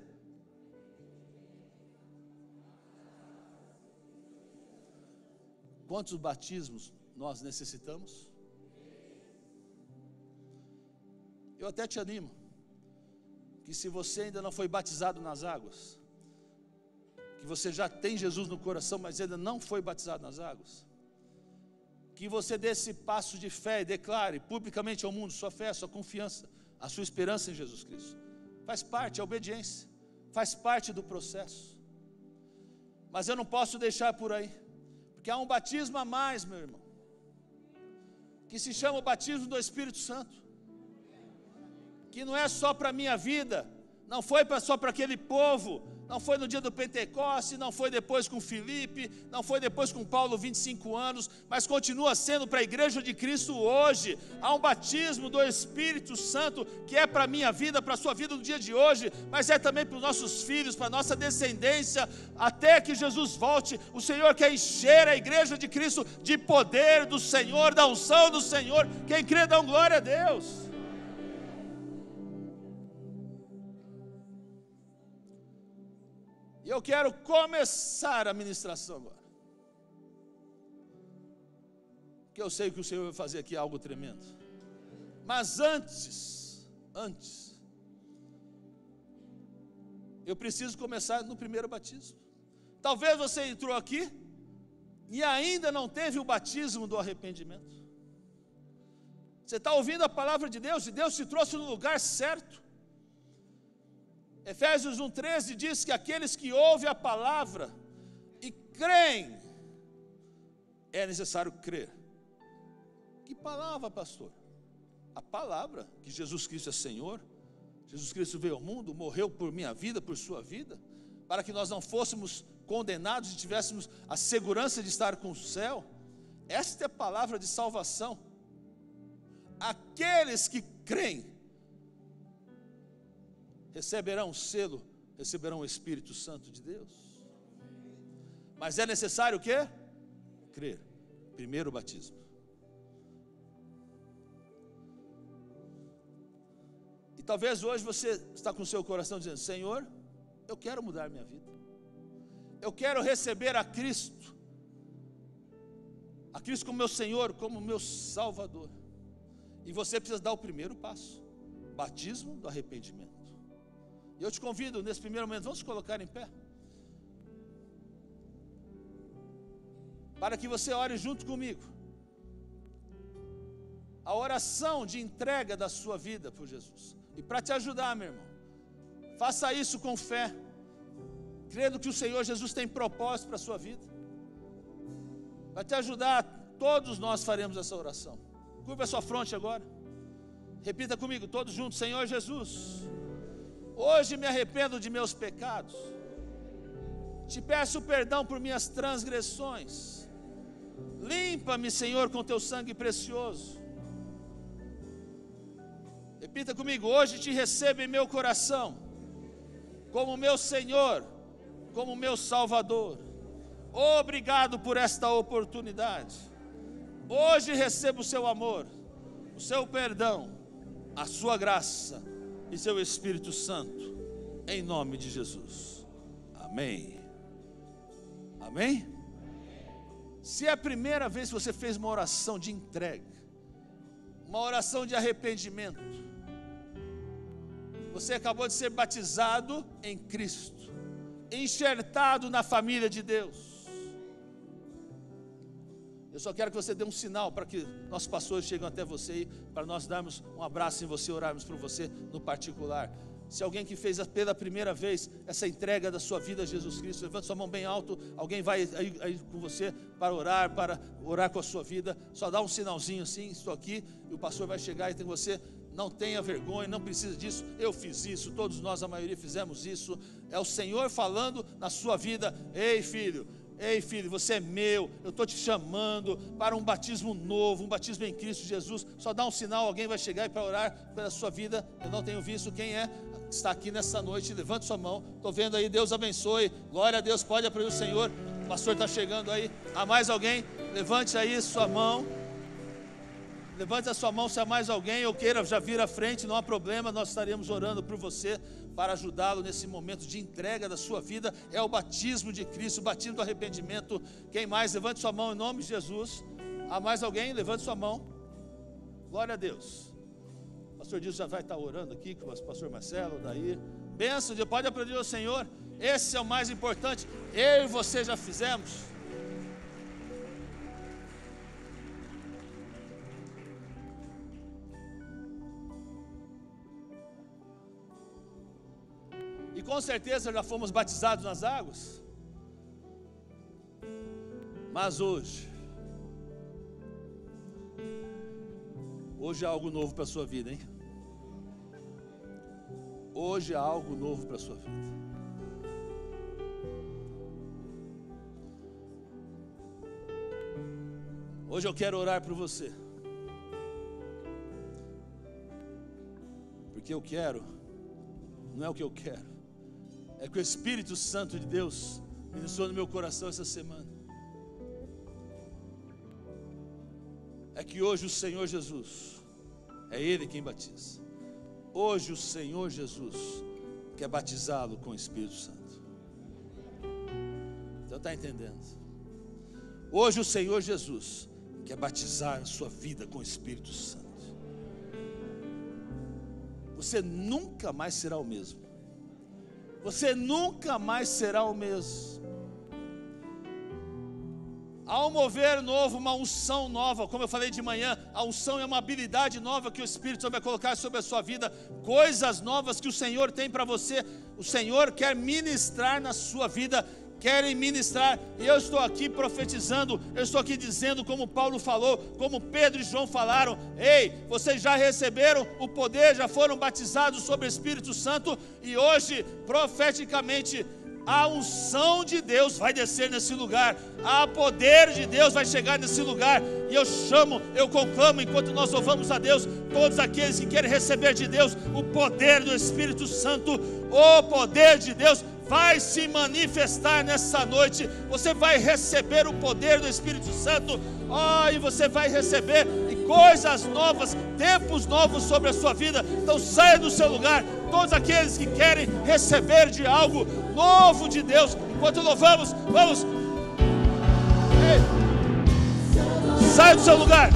Quantos batismos nós necessitamos? Eu até te animo, que se você ainda não foi batizado nas águas, que você já tem Jesus no coração, mas ainda não foi batizado nas águas, que você dê esse passo de fé e declare publicamente ao mundo sua fé, sua confiança, a sua esperança em Jesus Cristo. Faz parte, é obediência, faz parte do processo. Mas eu não posso deixar por aí, porque há um batismo a mais, meu irmão, que se chama o batismo do Espírito Santo, que não é só para a minha vida, não foi só para aquele povo, não foi no dia do Pentecoste, não foi depois com Filipe, não foi depois com Paulo, 25 anos, mas continua sendo para a igreja de Cristo hoje. Há um batismo do Espírito Santo que é para a minha vida, para a sua vida no dia de hoje, mas é também para os nossos filhos, para a nossa descendência, até que Jesus volte. O Senhor quer encher a igreja de Cristo de poder do Senhor, da unção do Senhor. Quem crê, dá glória a Deus. E eu quero começar a ministração agora, porque eu sei que o Senhor vai fazer aqui algo tremendo. Mas antes, eu preciso começar no primeiro batismo. Talvez você entrou aqui e ainda não teve o batismo do arrependimento. Você está ouvindo a palavra de Deus e Deus te trouxe no lugar certo. Efésios 1,13 diz que aqueles que ouvem a palavra e creem, é necessário crer. Que palavra, pastor? A palavra que Jesus Cristo é Senhor, Jesus Cristo veio ao mundo, morreu por minha vida, por sua vida, para que nós não fôssemos condenados e tivéssemos a segurança de estar com o céu. Esta é a palavra de salvação. Aqueles que creem receberão o selo, receberão o Espírito Santo de Deus. Mas é necessário o quê? Crer. Primeiro o batismo. E talvez hoje você está com o seu coração dizendo: Senhor, eu quero mudar minha vida, eu quero receber a Cristo como meu Senhor, como meu Salvador. E você precisa dar o primeiro passo, batismo do arrependimento. E eu te convido nesse primeiro momento, vamos colocar em pé, para que você ore junto comigo a oração de entrega da sua vida por Jesus. E para te ajudar, meu irmão, faça isso com fé, crendo que o Senhor Jesus tem propósito para a sua vida. Para te ajudar, todos nós faremos essa oração. Curva a sua fronte agora, repita comigo, todos juntos: Senhor Jesus, hoje me arrependo de meus pecados, te peço perdão por minhas transgressões, limpa-me, Senhor, com teu sangue precioso. Repita comigo: hoje te recebo em meu coração, como meu Senhor, como meu Salvador. Obrigado por esta oportunidade. Hoje recebo o seu amor, o seu perdão, a sua graça e seu Espírito Santo, em nome de Jesus. Amém. Amém? Se é a primeira vez que você fez uma oração de entrega, uma oração de arrependimento, você acabou de ser batizado em Cristo, enxertado na família de Deus. Eu só quero que você dê um sinal para que nossos pastores cheguem até você, para nós darmos um abraço em você, orarmos por você no particular. Se alguém que fez pela primeira vez essa entrega da sua vida a Jesus Cristo, levante sua mão bem alto, alguém vai aí com você para orar com a sua vida. Só dá um sinalzinho assim: estou aqui, e o pastor vai chegar e tem você. Não tenha vergonha, não precisa disso. Eu fiz isso, todos nós, a maioria, fizemos isso. É o Senhor falando na sua vida: ei filho, você é meu, eu estou te chamando para um batismo novo, um batismo em Cristo Jesus. Só dá um sinal, alguém vai chegar para orar pela sua vida. Eu não tenho visto quem é que está aqui nessa noite. Levante sua mão, estou vendo aí, Deus abençoe, glória a Deus, pode aplaudir o Senhor. O pastor está chegando aí. Há mais alguém? Levante aí sua mão. Levante a sua mão se há mais alguém ou queira já vir à frente, não há problema, nós estaremos orando por você para ajudá-lo nesse momento de entrega da sua vida. É o batismo de Cristo, o batismo do arrependimento. Quem mais? Levante sua mão em nome de Jesus. Há mais alguém? Levante sua mão. Glória a Deus. pastor Dilson já vai estar orando aqui, com o pastor Marcelo, daí. Bênção, pode aplaudir ao Senhor. Esse é o mais importante. Eu e você já fizemos. E com certeza já fomos batizados nas águas. Mas hoje há algo novo para a sua vida, hein? Hoje há algo novo para a sua vida. Hoje eu quero orar por você. Porque eu quero, não é o que eu quero, é que o Espírito Santo de Deus ministrou no meu coração essa semana. É que hoje o Senhor Jesus, é Ele quem batiza. Hoje o Senhor Jesus quer batizá-lo com o Espírito Santo. Então está entendendo? Hoje o Senhor Jesus quer batizar a sua vida com o Espírito Santo. Você nunca mais será o mesmo. Você nunca mais será o mesmo. Há um mover novo, uma unção nova, como eu falei de manhã, a unção é uma habilidade nova que o Espírito vai colocar sobre a sua vida, coisas novas que o Senhor tem para você, o Senhor quer ministrar na sua vida, querem ministrar, e eu estou aqui profetizando, eu estou aqui dizendo como Paulo falou, como Pedro e João falaram: ei, vocês já receberam o poder, já foram batizados sobre o Espírito Santo, e hoje, profeticamente, a unção de Deus vai descer nesse lugar, a poder de Deus vai chegar nesse lugar, e eu chamo, eu conclamo, enquanto nós louvamos a Deus, todos aqueles que querem receber de Deus o poder do Espírito Santo, o poder de Deus vai se manifestar nessa noite. Você vai receber o poder do Espírito Santo, e você vai receber coisas novas, tempos novos sobre a sua vida. Então saia do seu lugar, todos aqueles que querem receber de algo novo de Deus, enquanto louvamos, vamos. Ei, saia do seu lugar.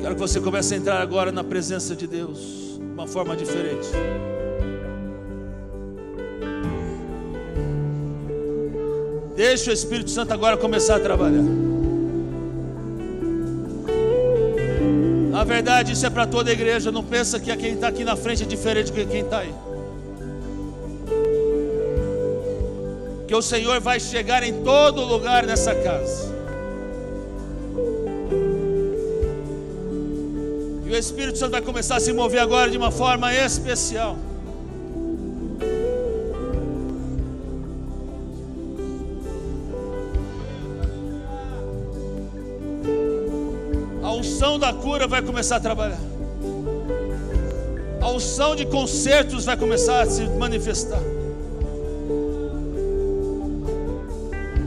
Quero que você comece a entrar agora na presença de Deus de uma forma diferente. Deixa o Espírito Santo agora começar a trabalhar. Na verdade, isso é para toda a igreja. Não pensa que quem está aqui na frente é diferente de quem está aí. Que o Senhor vai chegar em todo lugar nessa casa. E o Espírito Santo vai começar a se mover agora de uma forma especial. unção da cura vai começar a trabalhar. A unção de consertos vai começar a se manifestar.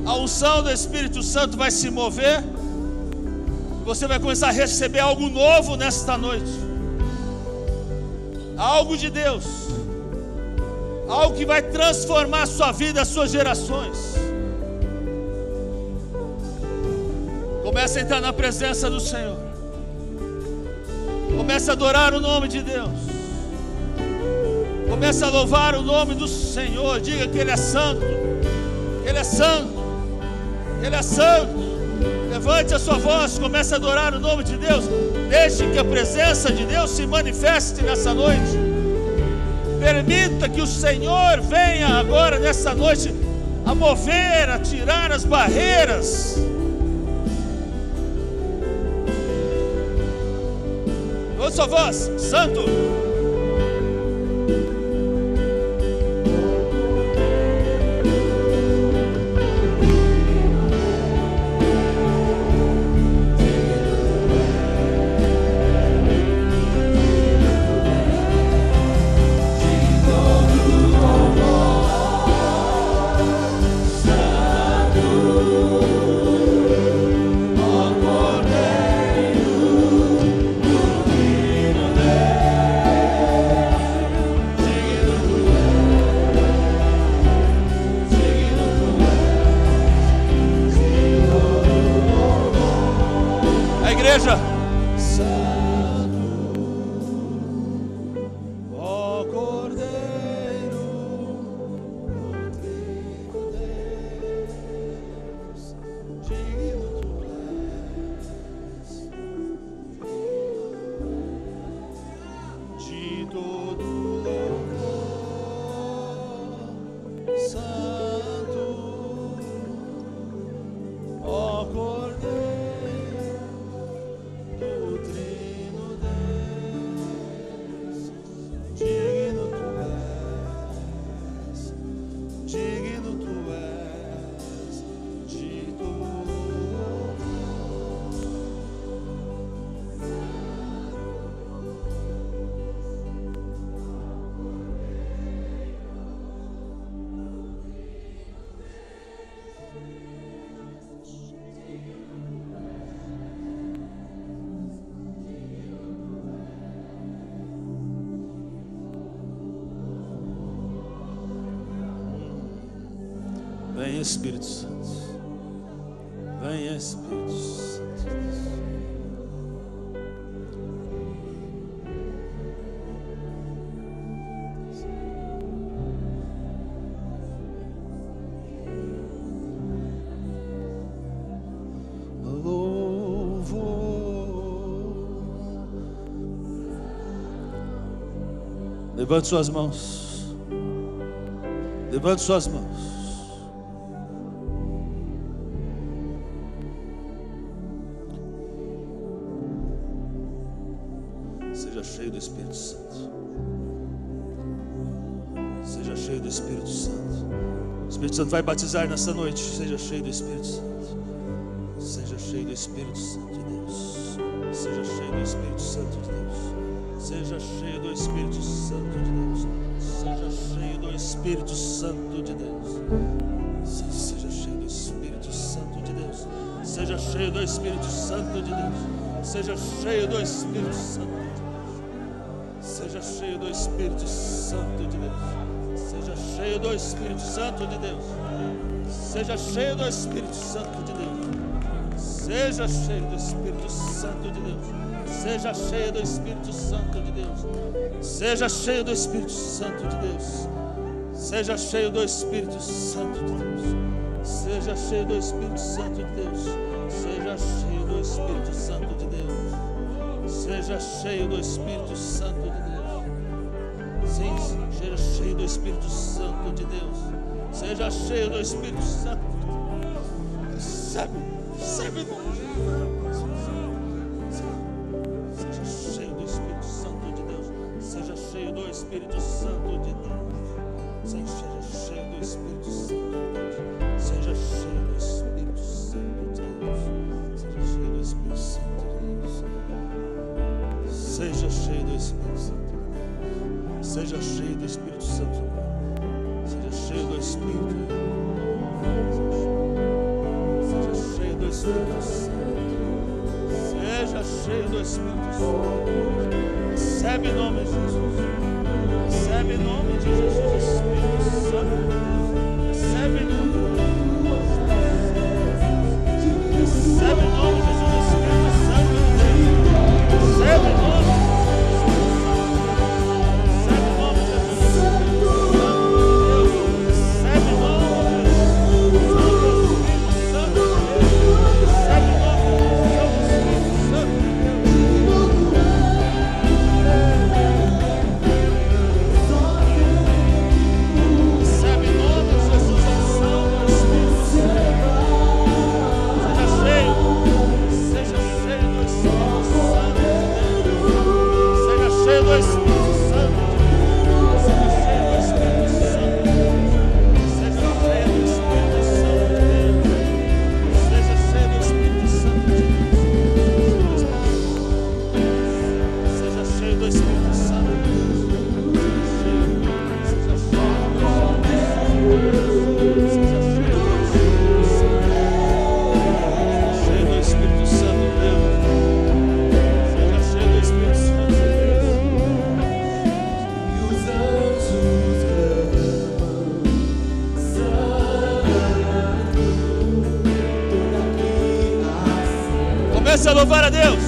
A unção do Espírito Santo vai se mover. Você vai começar a receber algo novo nesta noite. Algo de Deus. Algo que vai transformar a sua vida, as suas gerações. Comece a entrar na presença do Senhor. Comece a adorar o nome de Deus. Comece a louvar o nome do Senhor. Diga que Ele é santo. Ele é santo. Ele é santo. Levante a sua voz. Comece a adorar o nome de Deus. Deixe que a presença de Deus se manifeste nessa noite. Permita que o Senhor venha agora nessa noite a mover, a tirar as barreiras. Ouça sua voz, santo. Igreja, ó Cordeiro, digno tu és de todo louvor, Santo, ó Cordeiro. Vem Espírito Santo. Vem Espírito Santo. Levante suas mãos. Levante suas mãos. Seja cheio do Espírito Santo. Seja cheio do Espírito Santo. O Espírito Santo vai batizar nessa noite. Seja cheio do Espírito Santo. Seja cheio do Espírito Santo de Deus. Seja cheio do Espírito Santo de Deus. Seja cheio do Espírito Santo de Deus. Seja cheio do Espírito Santo de Deus. Seja cheio do Espírito Santo de Deus. Seja cheio do Espírito Santo de Deus. Seja cheio do Espírito Santo de Deus. Seja cheio do Espírito Santo de Deus. Seja cheio do Espírito Santo de Deus. Seja cheio do Espírito Santo de Deus. Seja cheio do Espírito Santo de Deus. Seja cheio do Espírito Santo de Deus. Seja cheio do Espírito Santo de Deus. Seja cheio do Espírito Santo de Deus. Seja cheio do Espírito Santo de Deus. Seja cheio do Espírito Santo de Deus. Seja cheio do Espírito Santo de Deus. Sim, seja cheio do Espírito Santo de Deus. Seja cheio do Espírito Santo de Deus. Recebe, recebe. Seja cheio do Espírito Santo de Deus. Seja cheio do Espírito Santo de Deus. Seja cheio do Espírito Santo de Deus. Seja cheio do Espírito Santo de Deus. Seja cheio do Espírito Santo de Deus. Seja cheio do Espírito Santo. Seja cheio do Espírito Santo. Seja cheio do Espírito. Seja cheio do Espírito Santo. Seja cheio do Espírito Santo. Recebe em nome de Jesus. Recebe em nome de Jesus. Espírito Santo. Recebe em nome de Jesus. Recebe em nome de Jesus. Espírito Santo de Deus. Recebe em nome de Jesus. Comece a louvar a Deus.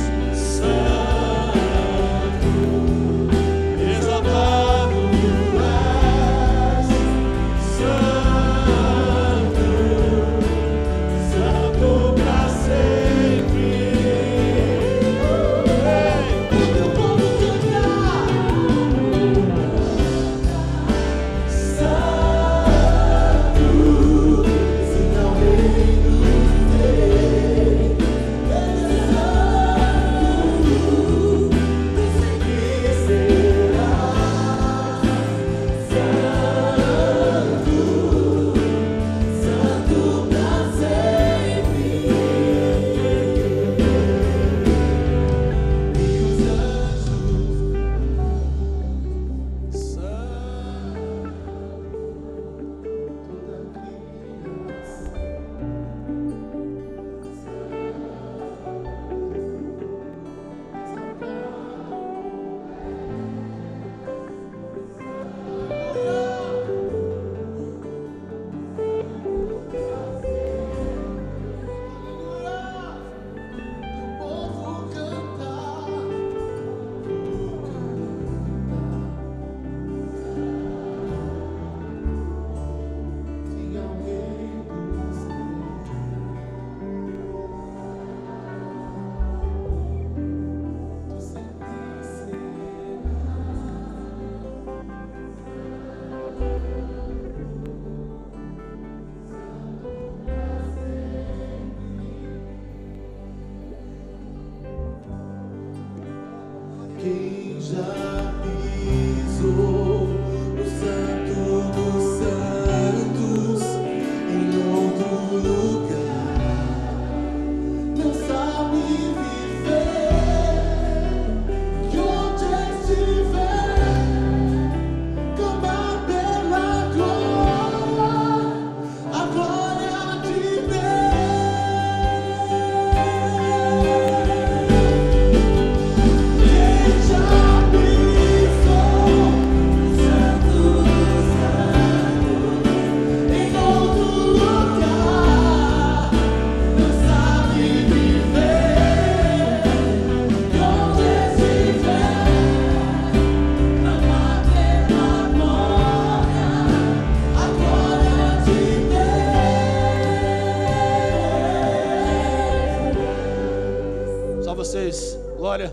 Quem já pisou no Santo dos Santos em outro lugar não sabe viver que onde estiver clamar pela glória, a glória de Vocês, glória.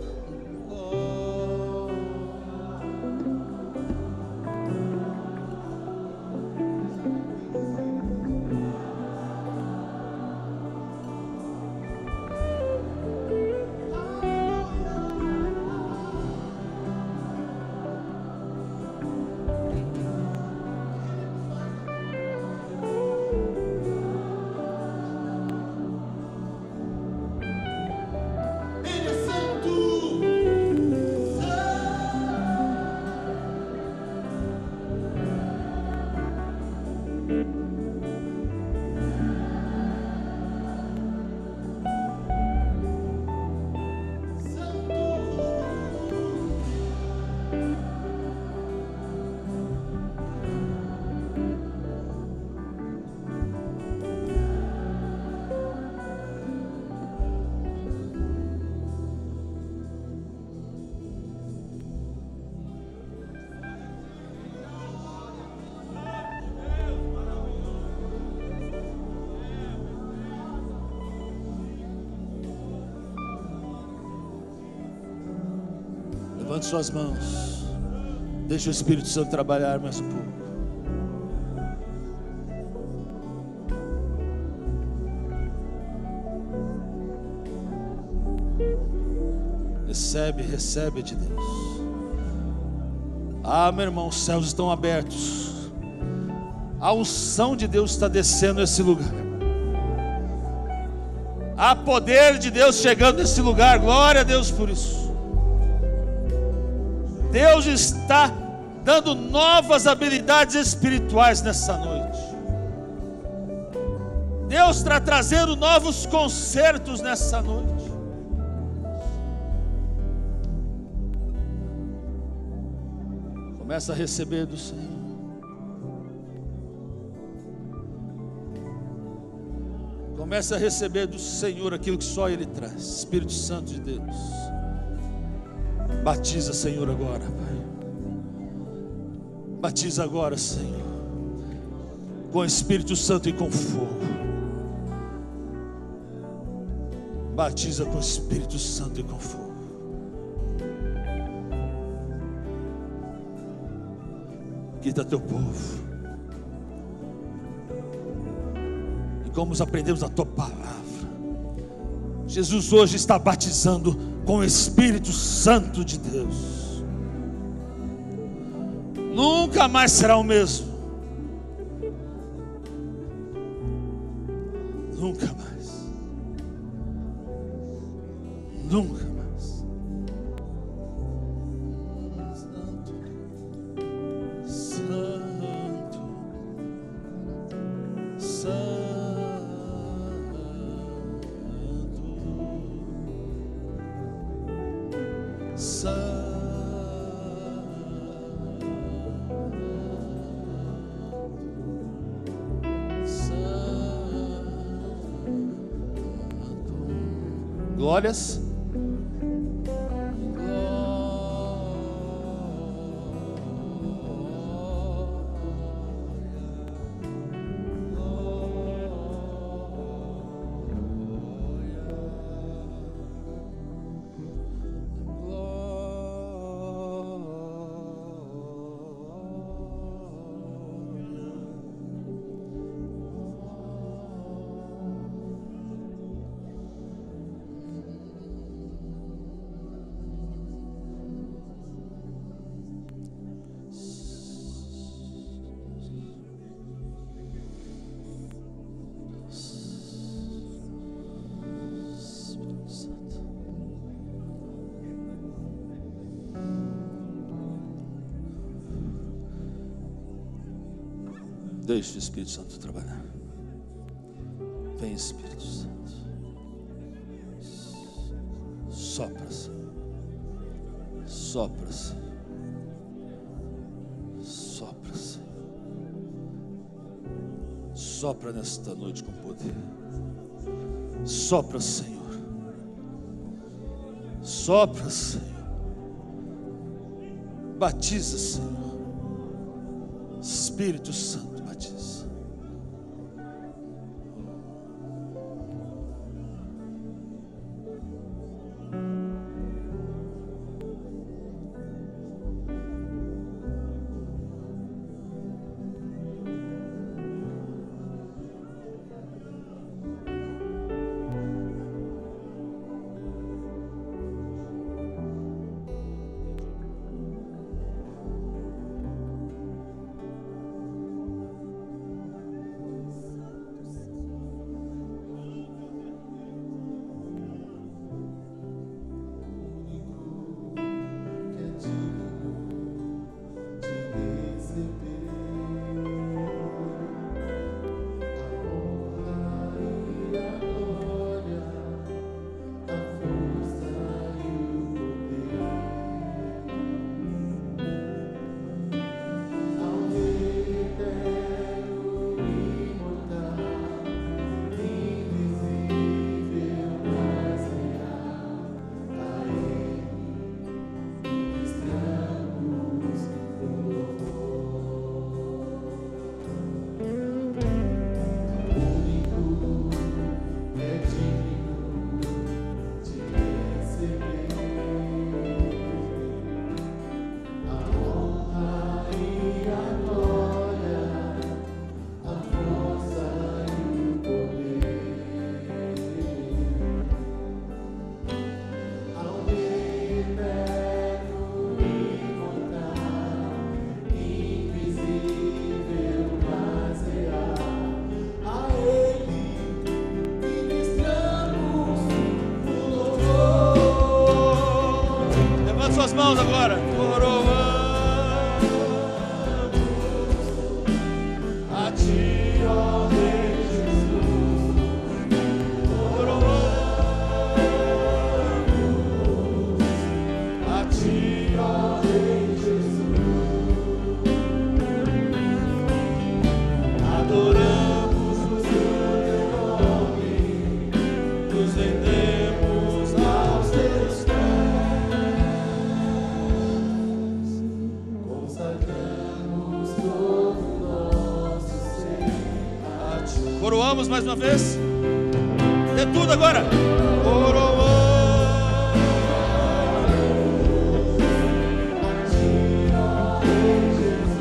Ele é santo. Levante suas mãos. Deixa o Espírito Santo trabalhar mais um pouco. Recebe, recebe de Deus. Ah, meu irmão, os céus estão abertos. A unção de Deus está descendo nesse lugar. Há poder de Deus chegando nesse lugar. Glória a Deus por isso. Deus está dando novas habilidades espirituais nessa noite. Deus está trazendo novos concertos nessa noite. Começa a receber do Senhor. Começa a receber do Senhor aquilo que só Ele traz. Espírito Santo de Deus. Batiza, Senhor, agora, Pai. Batiza agora, Senhor, com Espírito Santo e com fogo. Batiza com Espírito Santo e com fogo. Aqui está teu povo. E como aprendemos a tua palavra, Jesus hoje está batizando com o Espírito Santo de Deus. Nunca mais será o mesmo. Nunca mais. Nunca mais. Santo, Santo, Santo, Santo. Glórias. Deixe o Espírito Santo trabalhar. Vem, Espírito Santo. Sopra-se. Sopra-se. Sopra-se. Sopra nesta noite com poder. Sopra, Senhor. Sopra, Senhor. Batiza, Senhor. Espírito Santo. mãos agora. Coroamos a ti, ó Rei Jesus. Coroamos a ti, ó Rei Jesus. Adoramos o teu nome, nos rendemos aos teus pés, consagramos todo o nosso ser a ti. Coroamos mais uma vez. É tudo agora. Coroamos a ti, ó Rei Jesus.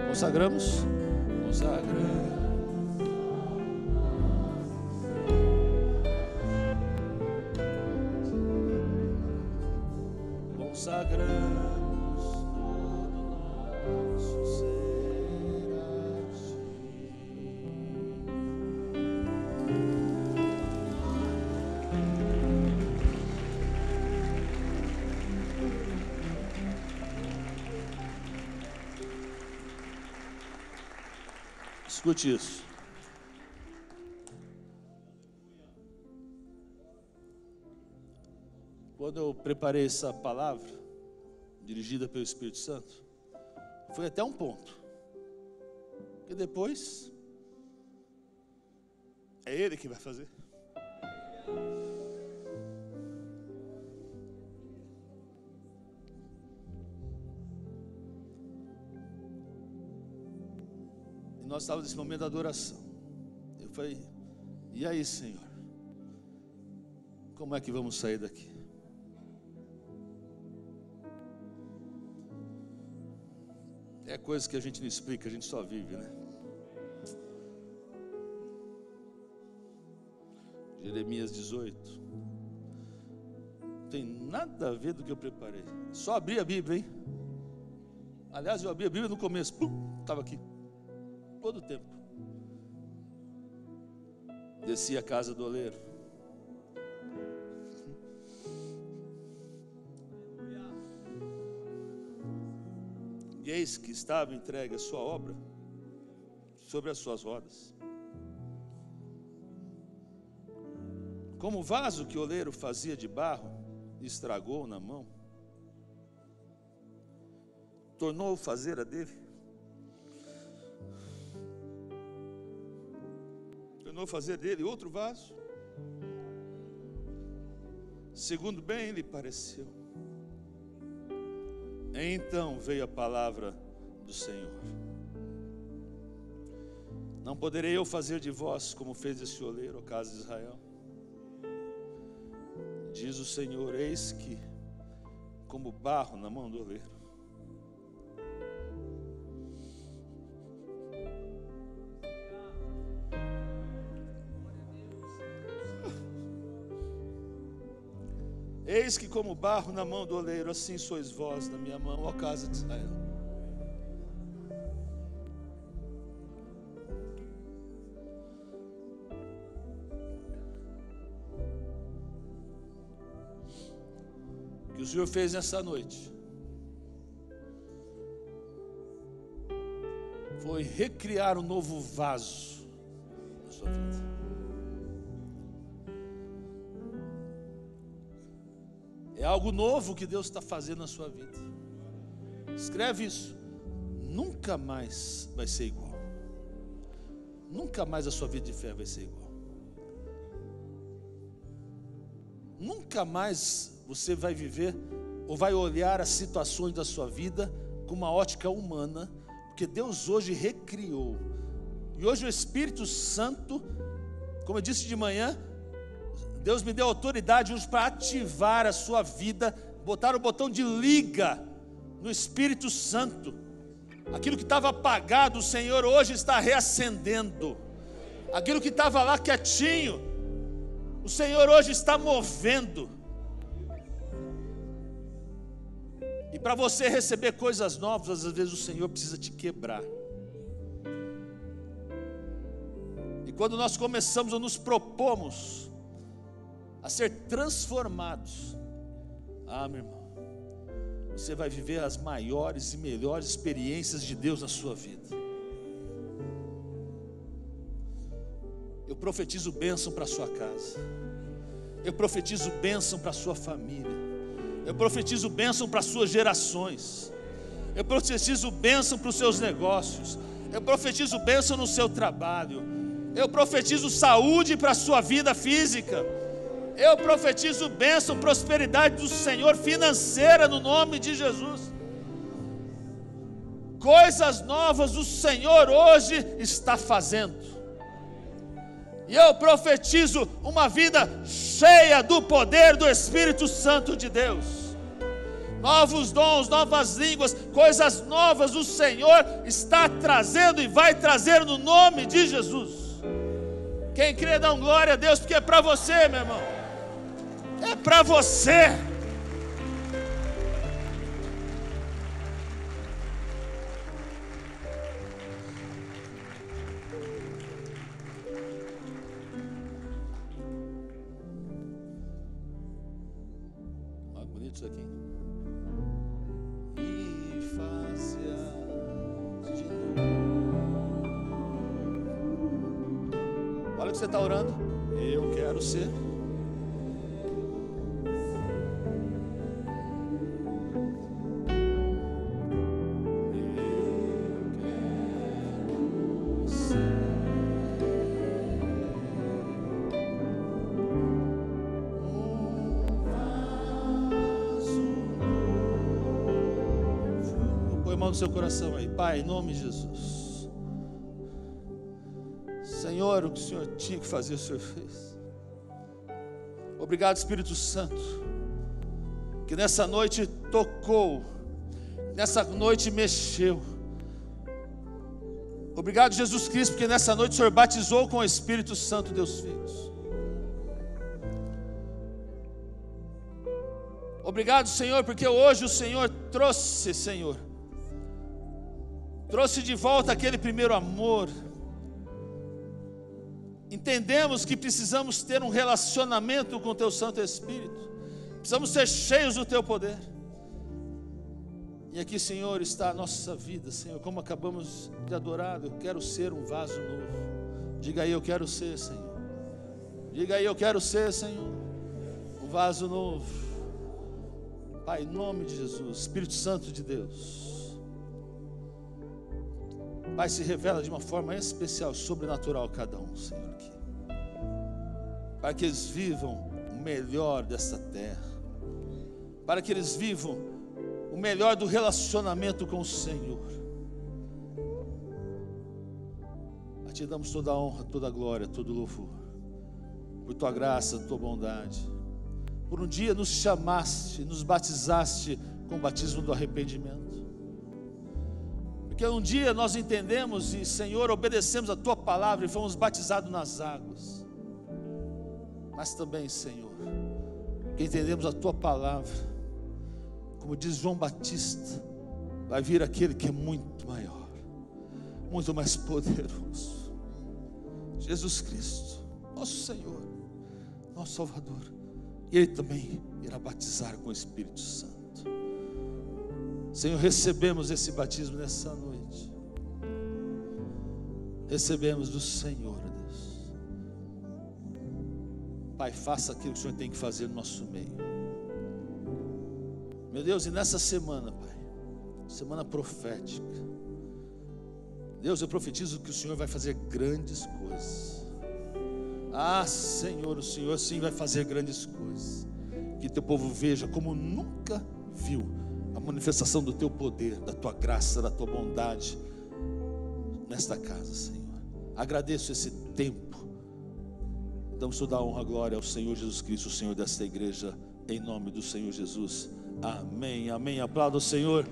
Consagramos, consagramos todo nosso ser a ti. Escute isso. Quando eu preparei essa palavra, dirigida pelo Espírito Santo, foi até um ponto. E depois, é Ele que vai fazer. E nós estávamos nesse momento da adoração. Eu falei, e aí, Senhor? Como é que vamos sair daqui? É coisa que a gente não explica, a gente só vive, né? Jeremias 18. Não tem nada a ver do que eu preparei. Só abri a Bíblia, hein? Aliás, eu abri a Bíblia no começo. Estava aqui. Todo o tempo. Desci a casa do oleiro. E eis que estava entregue a sua obra sobre as suas rodas. Como o vaso que o oleiro fazia de barro estragou na mão, tornou fazer a dele. Tornou fazer dele outro vaso, segundo bem lhe pareceu. Então veio a palavra do Senhor: não poderei eu fazer de vós como fez esse oleiro, ó casa de Israel? Diz o Senhor: eis que como barro na mão do oleiro. Eis que como barro na mão do oleiro, assim sois vós na minha mão, ó casa de Israel. O que o Senhor fez nessa noite foi recriar um novo vaso na sua vida. É algo novo que Deus está fazendo na sua vida. Escreve isso. Nunca mais vai ser igual. Nunca mais a sua vida de fé vai ser igual. Nunca mais você vai viver ou vai olhar as situações da sua vida com uma ótica humana, porque Deus hoje recriou. E hoje o Espírito Santo, como eu disse de manhã, Deus me deu autoridade hoje para ativar a sua vida botar o botão de liga no Espírito Santo. Aquilo que estava apagado, o Senhor hoje está reacendendo. Aquilo que estava lá quietinho, o Senhor hoje está movendo. E para você receber coisas novas, às vezes o Senhor precisa te quebrar. E quando nós começamos a nos propomos a ser transformados, meu irmão, você vai viver as maiores e melhores experiências de Deus na sua vida. Eu profetizo bênção para a sua casa. Eu profetizo bênção para a sua família. Eu profetizo bênção para as suas gerações. Eu profetizo bênção para os seus negócios. Eu profetizo bênção no seu trabalho. Eu profetizo saúde para a sua vida física. Eu profetizo bênção, prosperidade do Senhor financeira no nome de Jesus. Coisas novas o Senhor hoje está fazendo. E eu profetizo uma vida cheia do poder do Espírito Santo de Deus. Novos dons, novas línguas, coisas novas o Senhor está trazendo e vai trazer no nome de Jesus. Quem crê, dá glória a Deus, porque é para você, meu irmão. É para você. Olha, bonito isso aqui. E fazia de novo. Olha o que você está orando. Eu quero ser. No seu coração aí, Pai, em nome de Jesus. Senhor, o que o Senhor tinha que fazer, o Senhor fez. Obrigado, Espírito Santo, que nessa noite tocou, nessa noite mexeu. Obrigado, Jesus Cristo, porque nessa noite o Senhor batizou com o Espírito Santo, Deus filhos. Obrigado, Senhor, porque hoje o Senhor trouxe, Senhor, trouxe de volta aquele primeiro amor. Entendemos que precisamos ter um relacionamento com o Teu Santo Espírito. Precisamos ser cheios do Teu poder. E aqui, Senhor, está a nossa vida, Senhor, como acabamos de adorar. Eu quero ser um vaso novo. Diga aí, eu quero ser, Senhor. Diga aí, eu quero ser, Senhor, um vaso novo. Pai, em nome de Jesus, Espírito Santo de Deus, Pai, se revela de uma forma especial, sobrenatural a cada um, Senhor, aqui. Para que eles vivam o melhor dessa terra. Para que eles vivam o melhor do relacionamento com o Senhor. A Ti damos toda a honra, toda a glória, todo o louvor. Por Tua graça, Tua bondade. Por um dia nos chamaste, nos batizaste com o batismo do arrependimento. Porque um dia nós entendemos e, Senhor, obedecemos a Tua palavra e fomos batizados nas águas. Mas também, Senhor, que entendemos a Tua palavra, como diz João Batista, vai vir aquele que é muito maior, muito mais poderoso, Jesus Cristo, nosso Senhor, nosso Salvador. E Ele também irá batizar com o Espírito Santo. Senhor, recebemos esse batismo nessa noite. Recebemos do Senhor, Deus. Pai, faça aquilo que o Senhor tem que fazer no nosso meio. Meu Deus, e nessa semana, Pai, semana profética, Deus, eu profetizo que o Senhor vai fazer grandes coisas. Senhor, o Senhor sim vai fazer grandes coisas. Que Teu povo veja como nunca viu a manifestação do Teu poder, da Tua graça, da Tua bondade nesta casa, Senhor. Agradeço esse tempo Damos toda a honra e glória ao Senhor Jesus Cristo, o Senhor desta igreja, em nome do Senhor Jesus. Amém, amém. Aplauda o Senhor.